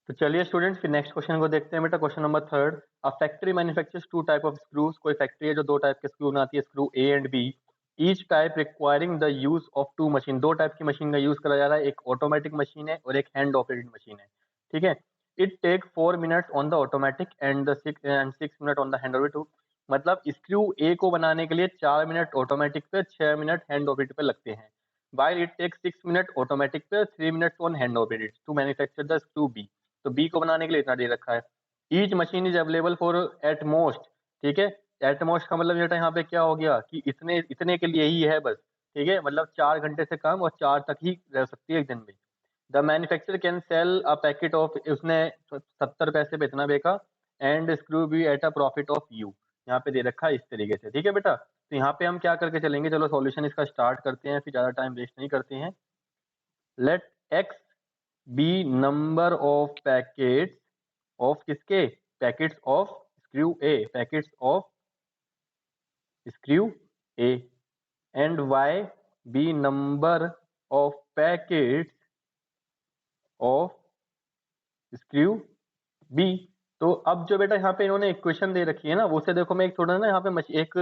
तो चलिए स्टूडेंट्स फिर नेक्स्ट क्वेश्चन को देखते हैं बेटा। Question number 3, a factory manufactures two type of screws. कोई फैक्ट्री है जो दो टाइप के स्क्रू बनाती है, screw A and B. Each type requiring the use of two machine. दो टाइप की मशीन का यूज करा जा रहा है, एक ऑटोमेटिक मशीन है और एक हैंड ऑपरेटेड मशीन है, ठीक है। It take 4 minutes on the automatic and the 6 minute on the hand operated. मतलब स्क्रू ए को बनाने के लिए 4 मिनट ऑटोमेटिक पे, 6 मिनट हैंड ऑपरेटेड पे लगते हैं। while it takes 6 minute automatic पे, 3 minutes on hand operated to manufacture the screw B. तो बी को बनाने के लिए इतना दे रखा है। Each machine is available for at most, ठीक है। एट मोस्ट का मतलब बेटा यहाँ पे क्या हो गया कि इतने इतने के लिए ही है बस, ठीक है। मतलब 4 घंटे से कम और 4 तक ही रह सकती है एक दिन में। The manufacturer can sell a packet of, उसने 70 पैसे पे इतना बेचा, and screw B at a profit of you. यहाँ पे दे रखा है इस तरीके से, ठीक है बेटा। तो यहाँ पे हम क्या करके चलेंगे, चलो सॉल्यूशन इसका स्टार्ट करते हैं, फिर ज़्यादा टाइम वेस्ट नहीं करते हैं। Let X B number of packets of किसके, packets of screw A, packets of screw A, and Y B number of packets of screw B. तो अब जो बेटा यहाँ पे इन्होंने इक्वेशन दे रखी है ना, वो से देखो मैं एक थोड़ा ना यहाँ पे एक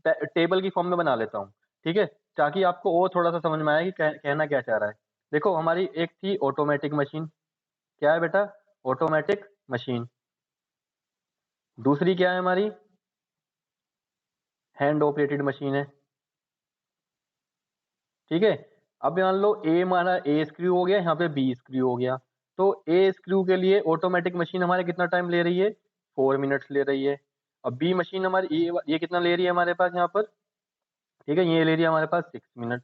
टेबल की फॉर्म में बना लेता हूँ, ठीक है, ताकि आपको और थोड़ा सा समझ में आए कि कहना क्या चाह रहा है। देखो हमारी एक थी ऑटोमेटिक मशीन, क्या है बेटा, ऑटोमेटिक मशीन। दूसरी क्या है हमारी, हैंड ऑपरेटेड मशीन है, ठीक है। अब मान लो ए हमारा ए स्क्रू हो गया, यहाँ पे बी स्क्रू हो गया। तो ए स्क्रू के लिए ऑटोमेटिक मशीन हमारे कितना टाइम ले रही है, 4 मिनट्स ले रही है। अब बी मशीन हमारी ये कितना ले रही है हमारे पास यहाँ पर, ठीक है, ये ले रही है हमारे पास 6 मिनट,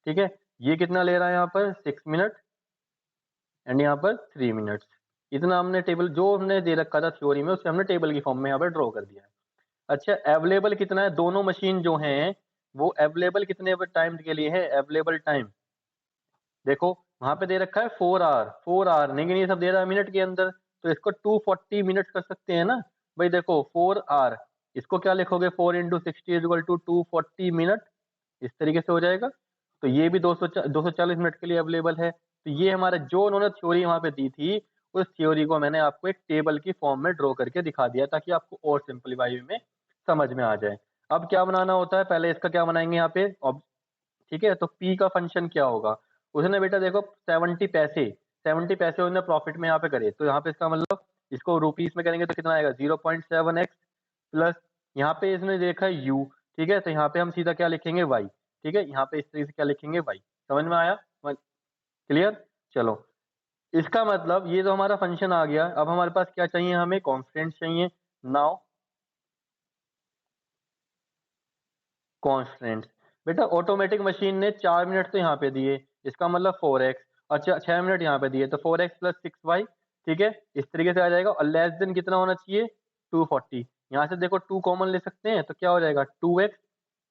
ठीक है। ये कितना ले रहा है यहाँ पर 6 मिनट एंड यहाँ पर 3 मिनट्स। इतना हमने टेबल जो हमने दे रखा था थ्योरी में उसे हमने टेबल की फॉर्म में यहाँ पर ड्रॉ कर दिया है। अच्छा अवेलेबल कितना है, दोनों मशीन जो हैं वो अवेलेबल कितने टाइम के लिए है, अवेलेबल टाइम देखो वहां पे दे रखा है 4 आवर, 4 आवर लेकिन ये सब दे रहा है मिनट के अंदर, तो इसको 240 मिनट कर सकते हैं ना भाई। देखो 4 आवर, इसको क्या लिखोगे, 4 × 60 = 240 मिनट, इस तरीके से हो जाएगा। तो ये भी 240 मिनट के लिए अवेलेबल है। तो ये हमारा जो उन्होंने थ्योरी वहां पे दी थी उस थ्योरी को मैंने आपको एक टेबल की फॉर्म में ड्रॉ करके दिखा दिया ताकि आपको और सिंपलीफाई में समझ में आ जाए। अब क्या बनाना होता है, पहले इसका क्या बनाएंगे यहाँ पे, ठीक है। तो पी का फंक्शन क्या होगा, उसने बेटा देखो 70 पैसे उसने प्रॉफिट में यहाँ पे करे, तो यहाँ पे इसका मतलब इसको रुपीस में करेंगे तो कितना आएगा 0.7x प्लस यहाँ पे इसने देखा है u, ठीक है। तो यहाँ पे हम सीधा क्या लिखेंगे y, ठीक है। यहाँ पे इस तरीके से क्या लिखेंगे y, समझ में आया, क्लियर। चलो इसका मतलब ये तो हमारा फंक्शन आ गया। अब हमारे पास क्या चाहिए, हमें कॉन्स्टेंट चाहिए। नाउ कॉन्स्टेंट बेटा ऑटोमेटिक मशीन ने 4 मिनट तो यहाँ पे दिए, इसका मतलब 4x, अच्छा 6 मिनट यहाँ पे दिए तो 4x + 6y, ठीक है। इस तरीके से आ जाएगा और लेस देन कितना होना चाहिए 240। यहाँ से देखो 2 कॉमन ले सकते हैं तो क्या हो जाएगा 2x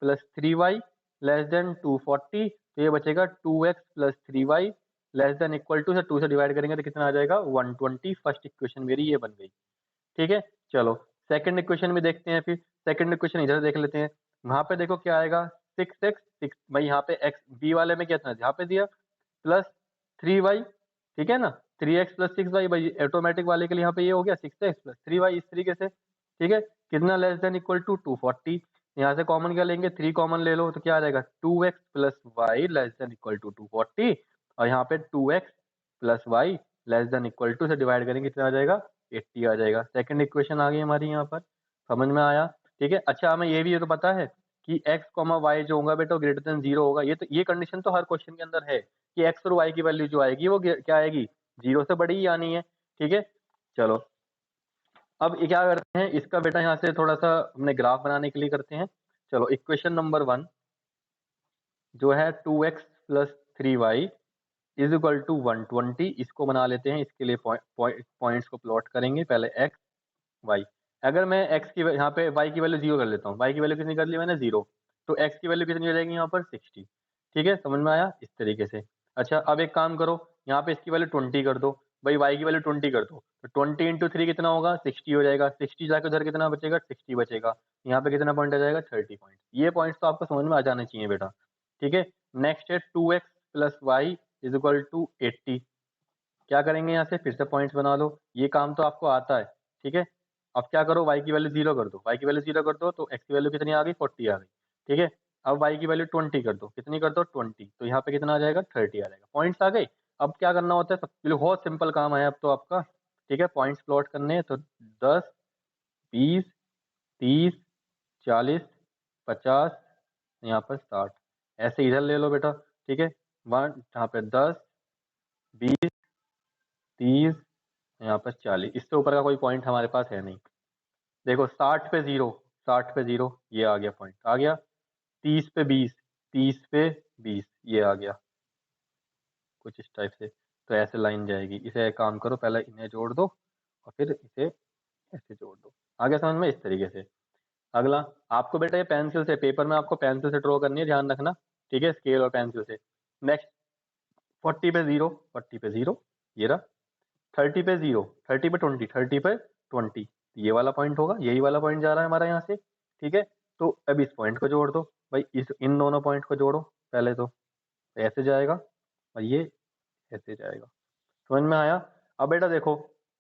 + 3y लेस देन 240, तो ये बचेगा 2x + 3y less than equal to से 2 से डिवाइड करेंगे तो कितना आ जाएगा 120। फर्स्ट इक्वेशन मेरी ये बन गई, ठीक है। चलो सेकंड इक्वेशन में देखते हैं, फिर सेकंड इक्वेशन इधर देख लेते हैं। वहां पे देखो क्या आएगा 6x 6 भाई यहाँ पे x बी वाले में क्या था यहाँ पे दिया प्लस 3y, ठीक है ना। 3x + 6y भाई ऑटोमेटिक वाले के लिए यहाँ पे ये हो गया 6x + 3y इस तरीके से, ठीक है। कितना लेस देन इक्वल टू 240, यहाँ से कॉमन क्या लेंगे 3 कॉमन ले लो तो क्या आ जाएगा 2x + y less than equal to 240 और यहाँ पे 2x + y less than equal to से डिवाइड करेंगे कितना आ जाएगा 80 आ जाएगा। सेकंड इक्वेशन आ गई हमारी यहाँ पर, समझ में आया, ठीक है। अच्छा हमें ये भी तो पता है कि x, y जो होगा बेटा ग्रेटर देन 0 होगा। ये कंडीशन तो हर क्वेश्चन के अंदर है कि x और y की वैल्यू जो आएगी वो क्या आएगी 0 से बड़ी ही आनी है, ठीक है। चलो अब ये क्या करते हैं इसका बेटा यहाँ से थोड़ा सा हमने ग्राफ बनाने के लिए करते हैं। चलो इक्वेशन नंबर 1 जो है 2x + 3y = 120, इसको बना लेते हैं। इसके लिए पॉइंट्स को प्लॉट करेंगे, पहले x y। अगर मैं x की यहाँ पे y की वैल्यू 0 कर लेता हूँ, y की वैल्यू कितनी कर ली मैंने 0, तो x की वैल्यू कितनी हो जाएगी यहाँ पर 60, ठीक है। समझ में आया इस तरीके से। अच्छा अब एक काम करो यहाँ पे इसकी वैल्यू 20 कर दो, भाई y की वैल्यू 20 कर दो, तो 20 × 3 कितना होगा 60 हो जाएगा। 60 जाकर उधर कितना बचेगा 60 बचेगा, यहाँ पे कितना पॉइंट आ जाएगा 30 पॉइंट। ये पॉइंट्स तो आपको समझ में आ जाने चाहिए बेटा, ठीक है। नेक्स्ट है 2x + y = 80, क्या करेंगे यहाँ से फिर से पॉइंट्स बना लो, ये काम तो आपको आता है, ठीक है। अब क्या करो y की वैल्यू 0 कर दो, y की वैल्यू 0 कर दो तो x की वैल्यू कितनी आ गई 40 आ गई, ठीक है। अब y की वैल्यू 20 कर दो, कितनी कर दो 20, तो यहाँ पे कितना आ जाएगा 30 आ जाएगा, पॉइंट्स आ गए। अब क्या करना होता है, सब बहुत सिंपल काम है अब तो आपका, ठीक है। पॉइंट्स प्लॉट करने हैं तो 10 20 30 40 50 यहाँ पर 60 ऐसे इधर ले लो बेटा, ठीक है। यहाँ पे 10 20 30 यहाँ पर 40, इससे ऊपर का कोई पॉइंट हमारे पास है नहीं। देखो 60 पे 0, 60 पे 0 ये आ गया, पॉइंट आ गया। 30 पे 20, 30 पे 20 ये आ गया, कुछ इस टाइप से। तो ऐसे लाइन जाएगी, इसे एक काम करो पहले इन्हें जोड़ दो और फिर इसे ऐसे जोड़ दो, आ गया समझ में इस तरीके से। अगला आपको बेटा ये पेंसिल से, पेपर में आपको पेंसिल से ड्रॉ करनी है, ध्यान रखना, ठीक है, स्केल और पेंसिल से। नेक्स्ट 40 पे 0, 40 पे 0 ये रहा, 30 पे 0, 30 पे 20, 30 पे 20 ये वाला पॉइंट होगा, यही वाला पॉइंट जा रहा है हमारा यहाँ से, ठीक है। तो अब इस पॉइंट को जोड़ दो भाई, इस इन दोनों पॉइंट को जोड़ो पहले तो ऐसे जाएगा और ये ऐसे जाएगा, समझ में आया। अब बेटा देखो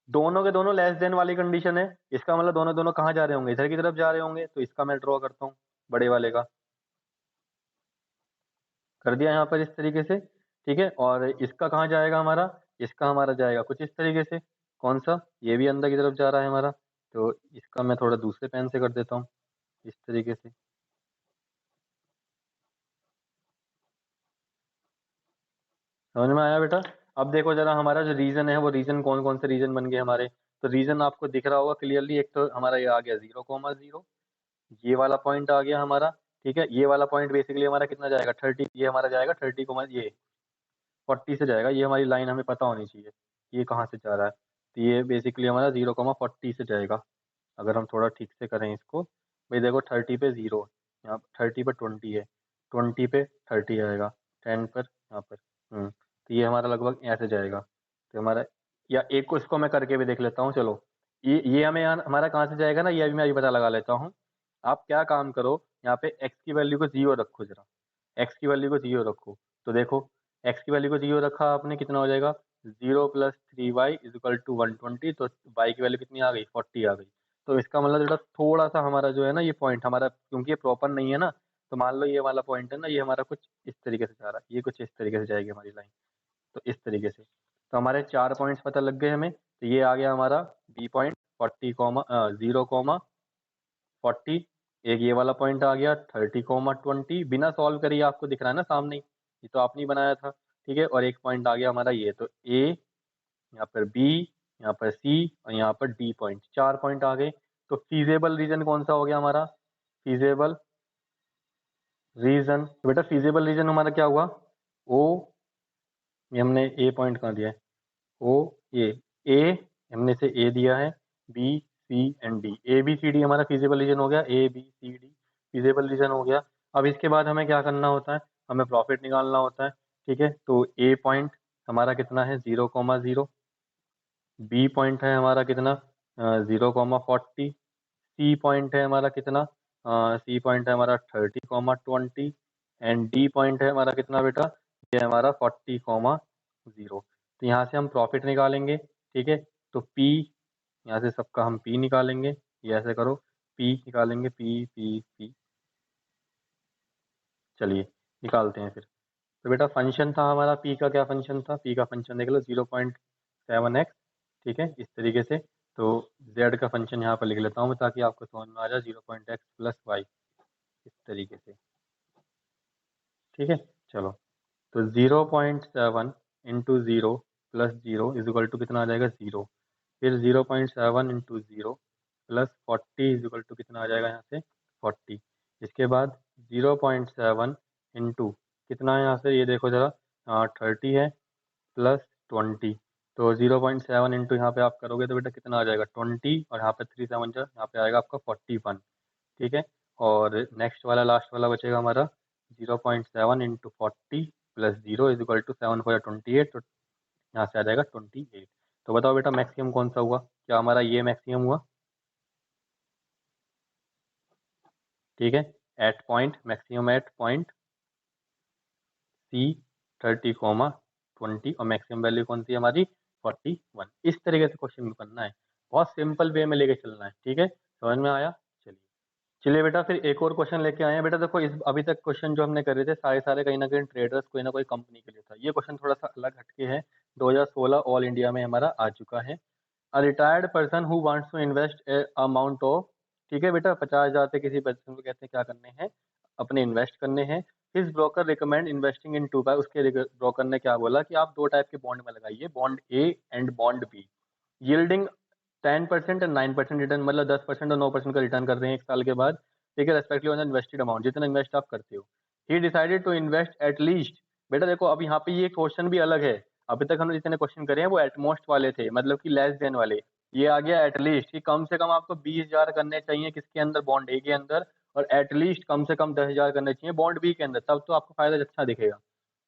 दोनों के दोनों लेस देन वाली कंडीशन है, इसका मतलब दोनों दोनों कहाँ जा रहे होंगे इधर की तरफ जा रहे होंगे, तो इसका मैं ड्रॉ करता हूँ बड़े वाले का, कर दिया यहाँ पर इस तरीके से, ठीक है। और इसका कहाँ जाएगा हमारा, इसका हमारा जाएगा कुछ इस तरीके से, कौन सा, ये भी अंदर की तरफ जा रहा है हमारा, तो इसका मैं थोड़ा दूसरे पेन से कर देता हूँ इस तरीके से। समझ में आया बेटा। अब देखो जरा हमारा जो रीजन है वो रीजन कौन कौन से रीजन बन गए हमारे, तो रीजन आपको दिख रहा होगा क्लियरली, एक तो हमारा ये आ गया 0,0, ये वाला पॉइंट आ गया हमारा, ठीक है। ये वाला पॉइंट बेसिकली हमारा कितना जाएगा 30, ये हमारा जाएगा 30 ये 40 से जाएगा। ये हमारी लाइन हमें पता होनी चाहिए ये कहाँ से जा रहा है। तो ये बेसिकली हमारा 0,40 से जाएगा। अगर हम थोड़ा ठीक से करें इसको, भाई देखो 30 पे 0, यहाँ 30 पे 20 है, 20 पे 30 आएगा, 10 पर यहाँ पर तो ये हमारा लगभग ऐसे जाएगा। तो हमारा, या एक को इसको मैं करके भी देख लेता हूँ। चलो ये हमें हमारा कहाँ से जाएगा ना, ये अभी मैं अभी पता लगा लेता हूँ। आप क्या काम करो, यहाँ पे x की वैल्यू को 0 रखो, जरा x की वैल्यू को 0 रखो। तो देखो x की वैल्यू को 0 रखा आपने, कितना हो जाएगा 0 + 3y = 120। तो y की वैल्यू कितनी आ गई 40 आ गई। तो इसका मतलब बेटा थोड़ा सा हमारा जो है ना ये पॉइंट हमारा, क्योंकि ये प्रॉपर नहीं है ना, तो मान लो ये वाला पॉइंट है ना, ये हमारा कुछ इस तरीके से जा रहा है, ये कुछ इस तरीके से जाएगी हमारी लाइन, तो इस तरीके से। तो हमारे 4 पॉइंट्स पता लग गए हमें। तो ये आ गया हमारा बी पॉइंट 0,40। एक ये वाला पॉइंट आ गया 30,20, बिना सॉल्व करिए आपको दिख रहा है ना सामने, ये तो आपने बनाया था, ठीक है। और एक पॉइंट आ गया हमारा ये, तो ए, यहाँ पर बी, यहाँ पर सी और यहाँ पर डी पॉइंट, 4 पॉइंट आ गए। तो फीजेबल रीजन कौन सा हो गया हमारा, फीजेबल रीजन, तो बेटा फीजेबल रीजन हमारा क्या हुआ, ओ, ये हमने ए पॉइंट कहाँ दिया है, ओ ए हमने से ए दिया है, B C and D, A B C D हमारा फिजिबल रीजन हो गया, A B C D feasible region हो गया। अब इसके बाद हमें क्या करना होता है, हमें प्रॉफिट निकालना होता है, ठीक है। तो ए पॉइंट हमारा कितना है 0,0, बी पॉइंट है हमारा कितना 0,40, सी पॉइंट है हमारा कितना, सी पॉइंट है हमारा 30,20 एंड डी पॉइंट है हमारा कितना बेटा, ये हमारा 40,0। तो यहाँ से हम प्रॉफिट निकालेंगे, ठीक है। तो P, यहाँ से सबका हम P निकालेंगे, ये ऐसे करो, P निकालेंगे, P। चलिए निकालते हैं फिर। तो बेटा फंक्शन था हमारा P का, क्या फंक्शन था, P का फंक्शन देख लो 0.7x, ठीक है इस तरीके से। तो Z का फंक्शन यहाँ पर लिख लेता हूँ मैं, ताकि आपको समझ में आ जाए, 0.x + y इस तरीके से, ठीक है। चलो तो 0.7 × 0 + 0 = कितना आ जाएगा 0। फिर 0.7 × 0 + 40 = कितना आ जाएगा यहाँ से 40। इसके बाद 0.7 × कितना है यहाँ से, ये देखो जरा 30 है + 20। तो 0.7 × यहाँ पे आप करोगे तो बेटा कितना आ जाएगा 20, और यहाँ पे 3 7 जा, यहाँ पे आएगा आपका 41, ठीक है। और नेक्स्ट वाला लास्ट वाला बचेगा हमारा 0.7 × 40 + 0 = 7 4 28। तो यहाँ से आ जाएगा 28। तो बताओ बेटा मैक्सिमम कौन सा हुआ, क्या हमारा ये मैक्सिमम हुआ, ठीक है। At point, maximum at point C 30,20 और मैक्सिमम वैल्यू कौन सी है हमारी 41। इस तरीके से क्वेश्चन करना है, बहुत सिंपल वे में लेके चलना है, ठीक है। समझ में आया। चलिए चलिए बेटा फिर एक और क्वेश्चन लेके आए हैं। बेटा देखो इस अभी तक क्वेश्चन जो हमने करे थे सारे सारे कहीं ना कहीं ट्रेडर्स कोई ना कोई कंपनी के लिए था। ये क्वेश्चन थोड़ा सा अलग हटके है, 2016 ऑल इंडिया में हमारा आ चुका है। A retired person who wants to invest amount of, ठीक है बेटा 50,000 से किसी पर्सन को कहते हैं क्या करने हैं, अपने इन्वेस्ट करने हैं। His broker recommend investing in 2 by, उसके ब्रोकर ने क्या बोला कि आप 2 टाइप के बॉन्ड में लगाइए, bond A and bond B, yielding 10% and 9% return, मतलब 10% और 9% का रिटर्न कर रहे हैं 1 साल के बाद, ठीक है, रेस्पेक्टिव ऑन इन्वेस्टेड अमाउंट, जितना इन्वेस्ट आप करते हो। He decided to invest at least, बेटा देखो अब यहाँ पे ये क्वेश्चन भी अलग है। अभी तक हमने जितने क्वेश्चन करे हैं वो एटमोस्ट वाले थे, मतलब कि लेस देन वाले। ये आ गया एटलीस्ट, कि कम से कम आपको 20,000 करने चाहिए किसके अंदर, बॉन्ड ए के अंदर, और एटलीस्ट कम से कम 10,000 करने चाहिए बॉन्ड बी के अंदर, तब तो आपको फायदा अच्छा दिखेगा।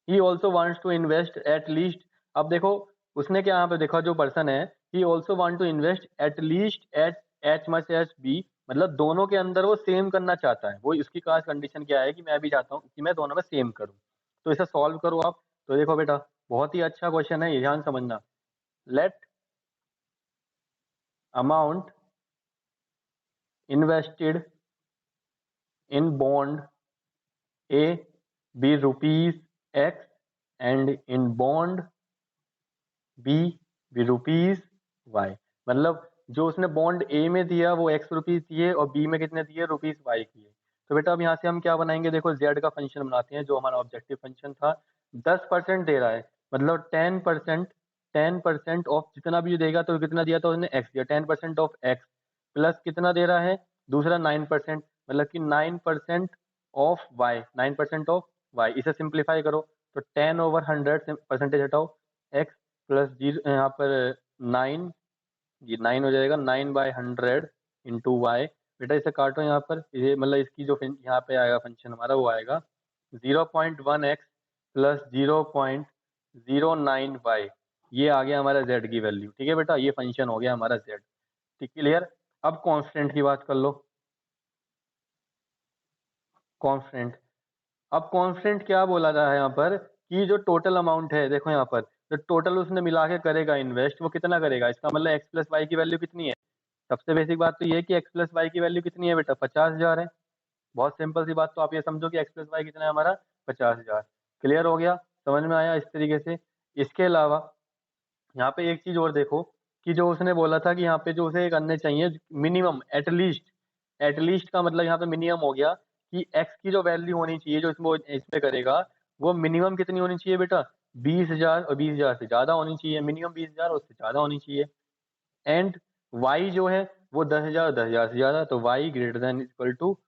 He also wants to invest at least, अब देखो उसने क्या यहाँ पे देखा जो पर्सन है, he also want to invest at least at H much H B, मतलब दोनों के अंदर वो सेम करना चाहता है। वो इसकी खास कंडीशन क्या है कि मैं भी चाहता हूँ कि मैं दोनों में सेम करूँ। तो इसे सॉल्व करो आप। तो देखो बेटा बहुत ही अच्छा क्वेश्चन है, ये ध्यान समझना। Let amount invested in bond A be ₹X and in bond B ₹Y, मतलब जो उसने बॉन्ड ए में दिया वो X रुपीज दिए और बी में कितने दिए ₹Y दिए। तो बेटा अब यहाँ से हम क्या बनाएंगे, देखो Z का फंक्शन बनाते हैं जो हमारा ऑब्जेक्टिव फंक्शन था। 10% दे रहा है, मतलब 10% ऑफ जितना भी देगा, तो कितना दिया था उसने X दिया, 10% ऑफ X प्लस कितना दे रहा है दूसरा 9%, मतलब कि 9% ऑफ वाई, 9% ऑफ वाई। इसे सिंप्लीफाई करो तो 10/100 परसेंटेज हटाओ, एक्स प्लस जीरो यहाँ पर 9, ये 9 हो जाएगा, 9/100 इंटू वाई। बेटा इसे काटो यहाँ पर, ये मतलब इसकी जो यहाँ पे आएगा फंक्शन हमारा वो आएगा 0.1x प्लस 0.09y। ये आ गया हमारा z की वैल्यू। ठीक है बेटा, ये फंक्शन हो गया हमारा z। ठीक, क्लियर। अब कांस्टेंट की बात कर लो। कांस्टेंट, अब कांस्टेंट क्या बोला जा रहा है यहाँ पर कि जो टोटल अमाउंट है, देखो यहाँ पर जो टोटल उसने मिला के करेगा इन्वेस्ट, वो कितना करेगा, इसका मतलब एक्स प्लस वाई की वैल्यू कितनी है। सबसे बेसिक बात तो ये है कि एक्स प्लस वाई की वैल्यू कितनी है बेटा, 50,000 है। बहुत सिंपल सी बात, तो आप ये समझो कि एक्स प्लस वाई कितना है हमारा, 50,000। क्लियर हो गया, समझ में आया इस तरीके से। इसके अलावा यहाँ पे एक चीज और देखो कि जो उसने बोला था कि यहाँ पे जो उसे करने चाहिए मिनिमम, एटलीस्ट का मतलब यहाँ पे मिनिमम हो गया कि एक्स की जो वैल्यू होनी चाहिए जो इसमें करेगा, वो मिनिमम कितनी होनी चाहिए बेटा, 20,000, और 20,000 से ज्यादा होनी चाहिए। मिनिमम 20,000 उससे ज्यादा होनी चाहिए। एंड वाई जो है वो 10,000, 10,000 से ज्यादा, तो Y greater than equal to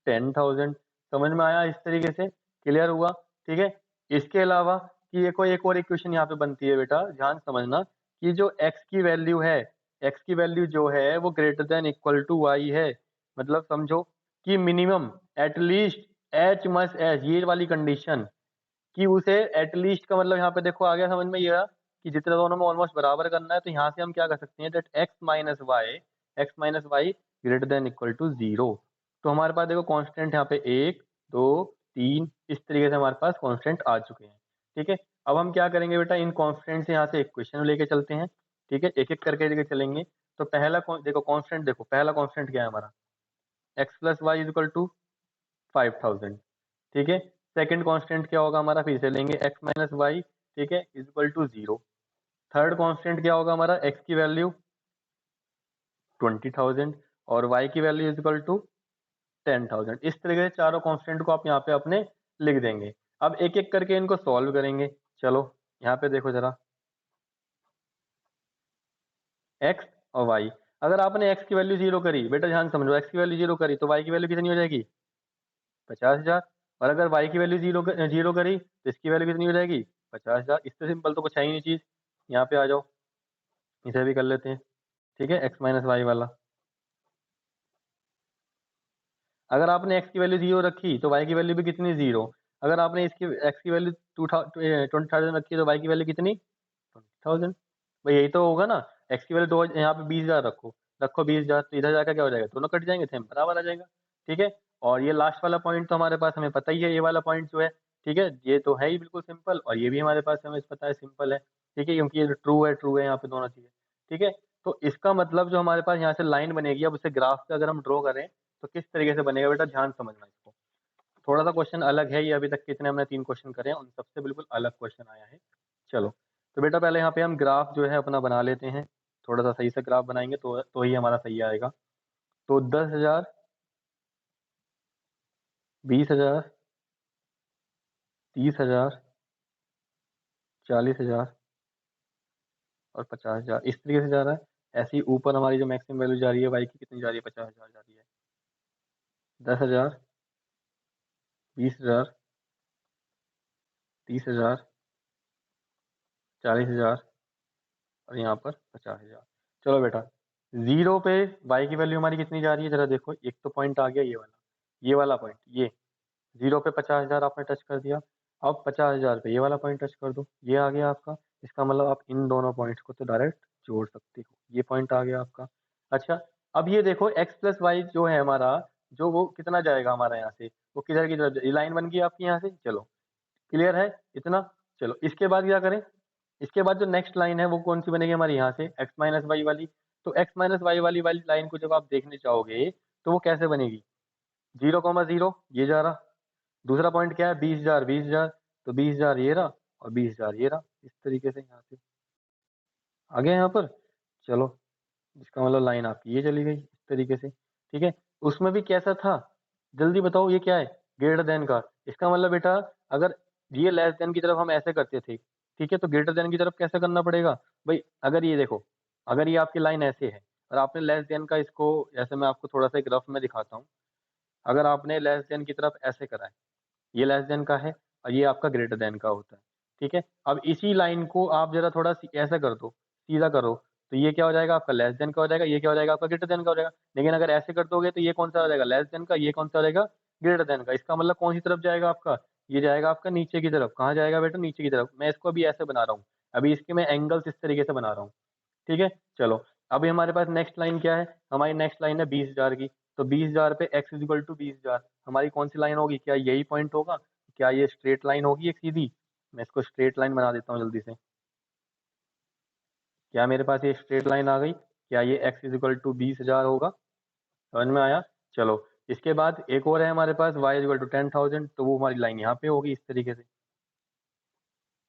10,000। समझ में आया इस तरीके से, क्लियर हुआ। ठीक है, इसके अलावा कि एक और इक्वेशन यहाँ पे बनती है बेटा, ध्यान समझना कि जो x की वैल्यू है, x की वैल्यू जो है वो greater than equal to y है। मतलब समझो कि minimum at least h must H, ये वाली कंडीशन कि उसे एटलीस्ट का मतलब यहाँ पे देखो आ गया समझ में, ये कि जितने दोनों में ऑलमोस्ट बराबर करना है, तो यहाँ से हम क्या कर सकते हैं, that x minus Y greater than equal to 0। तो हमारे पास देखो कांस्टेंट यहाँ पे 1 2 3 इस तरीके से हमारे पास कांस्टेंट आ चुके हैं। ठीक है, अब हम क्या करेंगे बेटा, इन कांस्टेंट से यहाँ से इक्वेशन लेके चलते हैं। ठीक है, एक एक करके लेके चलेंगे। तो पहला देखो कांस्टेंट, देखो पहला कांस्टेंट क्या है हमारा, x plus Y is equal to 5,000। ठीक है, सेकंड कांस्टेंट क्या होगा हमारा, फिर से लेंगे x माइनस वाई, ठीक है, is equal to 0। Third constant क्या होगा हमारा, x की वैल्यू 20,000 और y की वैल्यू इज इक्वल टू 10,000। इस तरीके से चारों कांस्टेंट को आप यहाँ पे अपने लिख देंगे। अब एक एक करके इनको सॉल्व करेंगे। चलो यहाँ पे देखो जरा, x और y, अगर आपने x की वैल्यू 0 करी बेटा, ध्यान समझो, x की वैल्यू 0 करी तो y की वैल्यू कितनी हो जाएगी, 50,000। और अगर y की वैल्यू 0 करी तो इसकी वैल्यू कितनी हो जाएगी, 50,000। इससे सिंपल तो कुछ है ही नहीं चीज। यहाँ पे आ जाओ, इसे भी कर लेते हैं। ठीक है, x माइनस वाई वाला, अगर आपने x की वैल्यू 0 रखी तो y की वैल्यू भी कितनी, 0। अगर आपने इसकी x की वैल्यू 20,000 रखी है तो y की वैल्यू कितनी, 20,000। भाई यही तो होगा ना, x की वैल्यू दो, यहाँ पे 20,000 रखो, 20,000, तो इधर जाकर क्या हो जाएगा, दोनों कट जाएंगे, सेम बराबर आ जाएगा। ठीक है, और ये लास्ट वाला पॉइंट तो हमारे पास हमें पता ही है, ये वाला पॉइंट जो है, ठीक है, ये तो है ही बिल्कुल सिंपल, और ये भी हमारे पास हमें पता है सिंपल है। ठीक है, क्योंकि ये ट्रू है यहाँ पे दोनों चीजें। ठीक है, तो इसका मतलब जो हमारे पास यहाँ से लाइन बनेगी, अब उसे ग्राफ पे अगर हम ड्रॉ करें तो किस तरीके से बनेगा बेटा, ध्यान समझना इसको। थोड़ा सा क्वेश्चन अलग है ये, अभी तक कितने हमने 3 क्वेश्चन करे हैं उन सबसे बिल्कुल अलग क्वेश्चन आया है। चलो, तो बेटा पहले यहाँ पे हम ग्राफ जो है अपना बना लेते हैं। थोड़ा सा सही से ग्राफ बनाएंगे तो ही हमारा सही आएगा। तो 10,000, 20,000, 30,000, 40,000 और 50,000 इस तरीके से जा रहा है। ऐसे ही ऊपर हमारी जो मैक्सिमम वैल्यू जा रही है वाई की, कितनी जा रही है, 50,000 जा रही है। 10,000, 20,000, 30,000, 40,000 और यहाँ पर 50,000। चलो बेटा, 0 पे y की वैल्यू हमारी कितनी जा रही है, जरा देखो, एक तो पॉइंट आ गया ये वाला पॉइंट, ये 0 पे 50,000 आपने टच कर दिया। अब 50,000 पे ये वाला पॉइंट टच कर दो, ये आ गया आपका। इसका मतलब आप इन दोनों पॉइंट्स को तो डायरेक्ट जोड़ सकते हो, ये पॉइंट आ गया आपका। अच्छा, अब ये देखो x प्लस वाई जो है हमारा, जो वो कितना जाएगा हमारा यहाँ से, वो किधर की तरफ, ये लाइन बन गई आपकी यहाँ से। चलो, क्लियर है इतना। चलो, इसके बाद क्या करें, इसके बाद जो नेक्स्ट लाइन है वो कौन सी बनेगी हमारी, यहाँ से x माइनस वाई वाली। तो x माइनस वाई वाली लाइन को जब आप देखने चाहोगे तो वो कैसे बनेगी, 0,0 ये जा रहा, दूसरा पॉइंट क्या है, 20,000, 20,000, तो 20,000 ये रहा और 20,000 ये रहा, इस तरीके से यहाँ से आ गया यहाँ पर। चलो, इसका मतलब लाइन आपकी ये चली गई इस तरीके से। ठीक है, उसमें भी कैसा था, जल्दी बताओ, ये क्या है, ग्रेटर देन का। इसका मतलब बेटा, अगर ये लेस देन की तरफ हम ऐसे करते थे, ठीक है, तो ग्रेटर देन की तरफ कैसे करना पड़ेगा भाई। अगर ये देखो, अगर ये आपकी लाइन ऐसे है और आपने लेस देन का इसको, जैसे मैं आपको थोड़ा सा एक रफ में दिखाता हूँ, अगर आपने लेस देन की तरफ ऐसे करा है, ये लेस देन का है और ये आपका ग्रेटर देन का होता है, ठीक है। अब इसी लाइन को आप जरा थोड़ा ऐसा कर दो, सीधा करो, तो ये क्या हो जाएगा आपका लेस देन का हो जाएगा, ये क्या हो जाएगा आपका ग्रेटर देन का हो जाएगा। लेकिन अगर ऐसे कर दोगे तो ये कौन सा हो जाएगा लेस देन का, ये कौन सा हो जाएगा ग्रेटर देन का। इसका मतलब कौन सी तरफ जाएगा आपका, ये जाएगा आपका नीचे की तरफ। कहाँ जाएगा बेटा, नीचे की तरफ। मैं इसको अभी ऐसे बना रहा हूँ, अभी इसके मैं एंगल्स इस तरीके से बना रहा हूँ, ठीक है। चलो अभी हमारे पास नेक्स्ट लाइन क्या है, हमारी नेक्स्ट लाइन है 20,000 की। तो 20,000 पे x इक्वल टू 20,000 हमारी कौन सी लाइन होगी, क्या यही पॉइंट होगा, क्या ये स्ट्रेट लाइन होगी एक सीधी। मैं इसको स्ट्रेट लाइन बना देता हूँ जल्दी से। क्या मेरे पास ये स्ट्रेट लाइन आ गई, क्या ये x इक्वल टू 20,000 होगा, समझ में आया। चलो इसके बाद एक और है हमारे पास y इक्वल टू 10,000, तो वो हमारी लाइन यहाँ पे होगी इस तरीके से,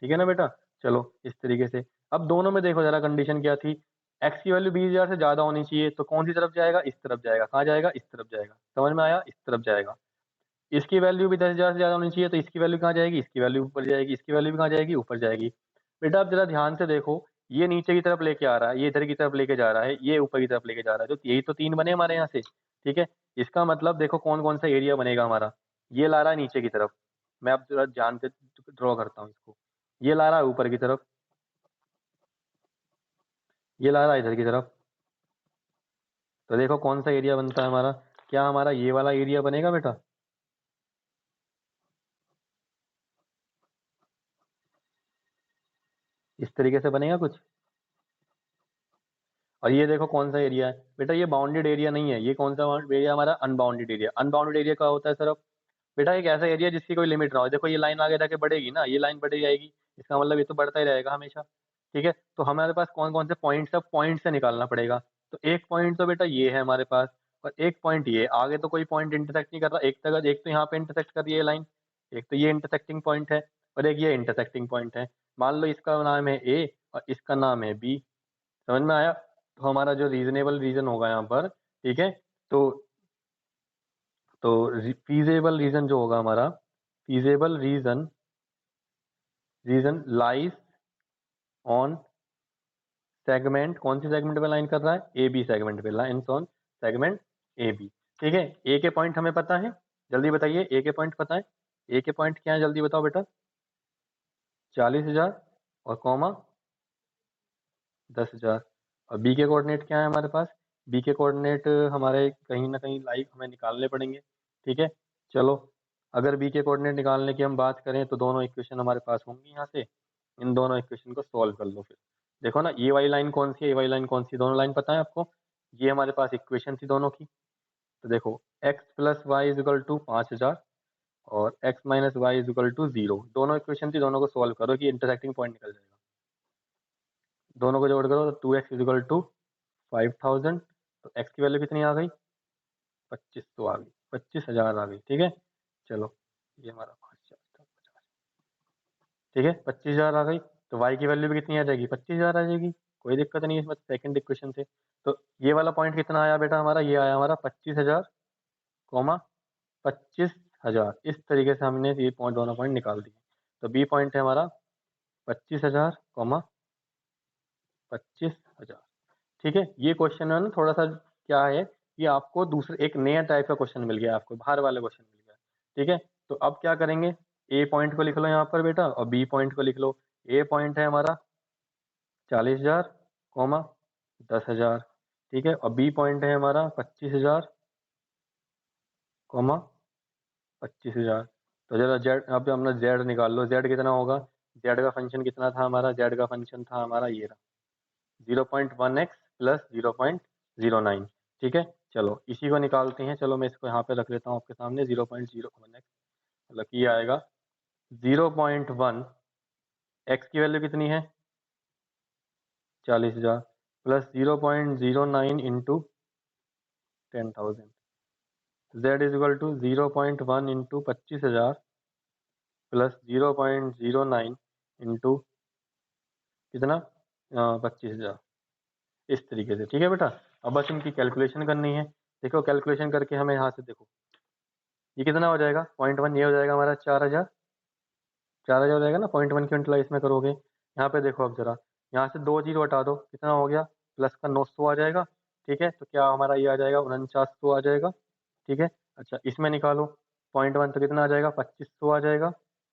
ठीक है ना बेटा। चलो इस तरीके से। अब दोनों में देखो जरा कंडीशन क्या थी, x की वैल्यू 20,000 से ज्यादा होनी चाहिए, तो कौन सी तरफ जाएगा, इस तरफ जाएगा। कहाँ जाएगा, इस तरफ जाएगा, समझ में आया, इस तरफ जाएगा। इसकी वैल्यू भी 10,000 से ज़्यादा होनी चाहिए, तो इसकी वैल्यू कहाँ जाएगी, इसकी वैल्यू ऊपर जाएगी, इसकी वैल्यू भी कहाँ जाएगी, ऊपर जाएगी। बेटा आप जरा ध्यान से देखो, ये नीचे की तरफ लेके आ रहा है, ये इधर की तरफ लेके जा रहा है, ये ऊपर की तरफ लेके जा रहा है, तो यही तो 3 बने हमारे यहाँ से, ठीक है। इसका मतलब देखो कौन कौन सा एरिया बनेगा हमारा, ये ला रहा है नीचे की तरफ, मैं अब जरा ध्यान से ड्रॉ करता हूँ इसको। ये ला रहा है ऊपर की तरफ, ये ला रहा है इधर की तरफ, तो देखो कौन सा एरिया बनता है हमारा, क्या हमारा ये वाला एरिया बनेगा बेटा, इस तरीके से बनेगा कुछ। और ये देखो कौन सा एरिया है बेटा, ये बाउंडेड एरिया नहीं है, ये कौन सा एरिया हमारा, अनबाउंडेड एरिया। अनबाउंडेड एरिया का होता है सिर्फ बेटा एक ऐसा एरिया जिसकी कोई लिमिट ना हो। देखो ये लाइन आगे जाके बढ़ेगी ना, ये लाइन बढ़ी जाएगी, इसका मतलब ये तो बढ़ता ही रहेगा हमेशा, ठीक है। तो हमारे पास कौन कौन से पॉइंट्स है, पॉइंट से निकालना पड़ेगा। तो एक पॉइंट तो बेटा ये है हमारे पास, और एक पॉइंट ये आगे तो कोई पॉइंट इंटरसेक्ट नहीं कर रहा, एक तो यहाँ पे इंटरसेक्ट कर रही है लाइन, एक तो ये इंटरसेक्टिंग पॉइंट है, और एक ये इंटरसेक्टिंग पॉइंट है। मान लो इसका नाम है ए और इसका नाम है बी, समझ में आया। तो हमारा जो रीजनेबल रीजन होगा यहाँ पर, ठीक है, तो फीजेबल रीजन जो होगा हमारा, feasible region, region lies on segment, कौन सी सेगमेंट पे लाइन कर रहा है, ए बी सेगमेंट पे line on segment A B, ठीक है। ए के पॉइंट हमें पता है, जल्दी बताइए ए के पॉइंट पता है, ए के पॉइंट क्या है जल्दी बताओ बेटा, 40,000 और कॉमा 10,000। और बी के कोऑर्डिनेट क्या है हमारे पास, बी के कोऑर्डिनेट हमारे कहीं ना कहीं लाइक हमें निकालने पड़ेंगे, ठीक है। चलो अगर बी के कोऑर्डिनेट निकालने की हम बात करें तो दोनों इक्वेशन हमारे पास होंगी यहाँ से, इन दोनों इक्वेशन को सॉल्व कर लो। फिर देखो ना ये वाली लाइन कौन सी है, ये वाली लाइन कौन सी, दोनों लाइन पता है आपको, ये हमारे पास इक्वेशन थी दोनों की। तो देखो x plus Y is equal to 5,000 और x minus Y is equal to 0, दोनों इक्वेशन थी, दोनों को सॉल्व करो कि इंटरसेक्टिंग पॉइंट निकल जाएगा। दोनों को जोड़ करो तो 2x इज इक्वल टू 5,000, तो x की वैल्यू कितनी आ गई, 2500 आ गई, 25,000 आ गई, ठीक है। चलो ये हमारा 5,000 ठीक है, 25,000 आ गई। तो y की वैल्यू भी कितनी आ जाएगी, 25,000 आ जाएगी, कोई दिक्कत नहीं है इसमें, सेकंड इक्वेशन से। तो ये वाला पॉइंट कितना आया बेटा हमारा, ये आया हमारा 25,000 कॉमा 25,000, इस तरीके से हमने ये पॉइंट दोनों पॉइंट निकाल दिए। तो बी पॉइंट है हमारा 25,000 कॉमा 25,000, ठीक है। ये क्वेश्चन है ना थोड़ा सा क्या है, कि आपको दूसरे एक नया टाइप का क्वेश्चन मिल गया, आपको बाहर वाला क्वेश्चन मिल गया, ठीक है। तो अब क्या करेंगे, ए पॉइंट को लिख लो यहाँ पर बेटा और बी पॉइंट को लिख लो। ए पॉइंट है हमारा 40,000 कॉमा 10,000, ठीक है, और बी पॉइंट है हमारा 25,000 कॉमा 25,000। तो जरा जेड, अब अपना जेड निकाल लो, जेड कितना होगा, जेड का फंक्शन कितना था हमारा, जेड का फंक्शन था हमारा ये रहा 0.1x प्लस 0.09, ठीक है। चलो इसी को निकालते हैं, चलो मैं इसको यहाँ पे रख लेता हूँ आपके सामने, 0.01x मतलब कि ये आएगा 0.1, x की वैल्यू कितनी है 40,000 plus 0.09 into 10,000, z is equal to 0.1 into 25,000 plus 0.09 into कितना 25,000, इस तरीके से, ठीक है बेटा। अब बस इनकी कैलकुलेशन करनी है। देखो कैलकुलेशन करके हमें यहाँ से देखो ये कितना हो जाएगा, 0.1 ये हो जाएगा हमारा 4,000, 4,000 हो जाएगा ना, 0.1 की यूटिलाइज में करोगे। यहाँ पे देखो अब जरा, यहाँ से 2 जीरो हटा दो, कितना हो गया, प्लस का 900 आ जाएगा, ठीक है। तो क्या हमारा ये आ जाएगा 4900 आ जाएगा, ठीक है। अच्छा इसमें निकालो 0.1 तो कितना आ जाएगा 2500 आ जाएगा,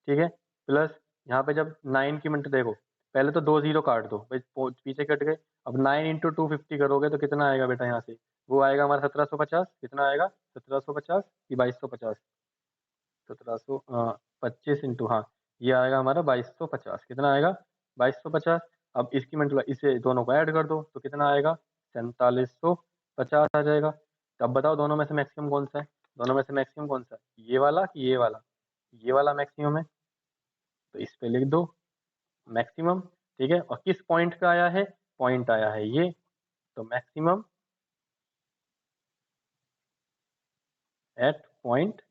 ठीक है। प्लस यहाँ पे जब 9 की मिनट देखो, पहले तो 2 जीरो काट दो भाई, पीछे कट गए। अब 9 इंटू 250 करोगे तो कितना आएगा बेटा यहाँ से, वो आएगा हमारा 1750। कितना आएगा 1750 कि 2250, 1700 25 इंटू, हाँ ये आएगा हमारा 2250। कितना आएगा 2250। अब इसकी मिनट इसे दोनों को ऐड कर दो तो कितना आएगा 4750 आ जाएगा। तो अब बताओ दोनों में से मैक्सिमम कौन सा है, दोनों में से मैक्सिमम कौन सा है, ये वाला कि ये वाला, ये वाला मैक्सिमम है, तो इस पे लिख दो मैक्सिमम, ठीक है। और किस पॉइंट का आया है, पॉइंट आया है ये, तो मैक्सिमम एट पॉइंट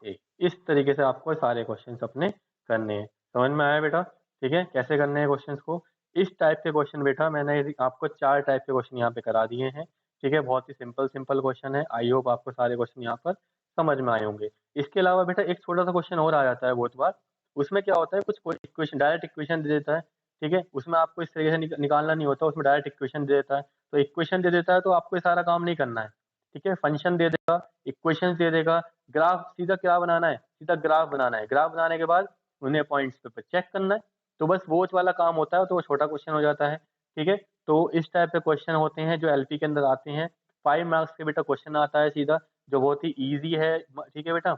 ए। इस तरीके से आपको सारे क्वेश्चंस अपने करने हैं। समझ में आया बेटा, ठीक है, कैसे करने हैं क्वेश्चंस को। इस टाइप के क्वेश्चन बेटा मैंने आपको 4 टाइप के क्वेश्चन यहाँ पे करा दिए हैं, ठीक है। बहुत ही सिंपल सिंपल क्वेश्चन है। आई होप आपको सारे क्वेश्चन यहाँ पर समझ में आए होंगे। इसके अलावा बेटा एक छोटा सा क्वेश्चन और आ जाता है बहुत बार। उसमें क्या होता है, कुछ इक्वेशन डायरेक्ट इक्वेशन दे देता है, ठीक है। उसमें आपको इस तरीके से निकालना नहीं होता, उसमें डायरेक्ट इक्वेशन दे देता है। तो इक्वेशन दे देता है तो आपको ये सारा काम नहीं करना है, ठीक है। फंक्शन दे देगा, इक्वेशन दे देगा, ग्राफ सीधा क्या बनाना है, सीधा ग्राफ बनाना है। ग्राफ बनाने के बाद उन्हें पॉइंट्स पे चेक करना है। तो बस वो वाला काम होता है, तो वो छोटा क्वेश्चन हो जाता है, ठीक है। तो इस टाइप के क्वेश्चन होते हैं जो एलपी के अंदर आते हैं। 5 मार्क्स के बेटा क्वेश्चन आता है सीधा, जो बहुत ही इजी है, ठीक है बेटा।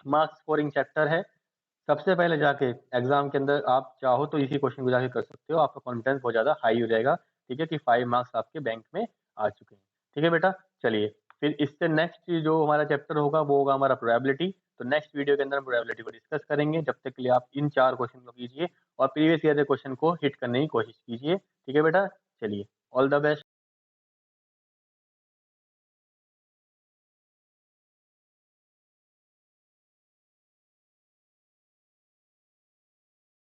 मार्क्स स्कोरिंग चैप्टर है। सबसे पहले जाके एग्जाम के अंदर आप चाहो तो इसी क्वेश्चन को जाके कर सकते हो, आपका कॉन्फिडेंस बहुत ज़्यादा हाई हो जाएगा, ठीक है, कि 5 मार्क्स आपके बैंक में आ चुके हैं, ठीक है बेटा। चलिए फिर इससे नेक्स्ट जो हमारा चैप्टर होगा वो होगा हमारा प्रोबेबिलिटी। तो नेक्स्ट वीडियो के अंदर हम प्रोबेबिलिटी को डिस्कस करेंगे। जब तक के लिए आप इन 4 क्वेश्चन को कीजिए और प्रीवियस ईयर के क्वेश्चन को हिट करने की कोशिश कीजिए, ठीक है बेटा। चलिए ऑल द बेस्ट।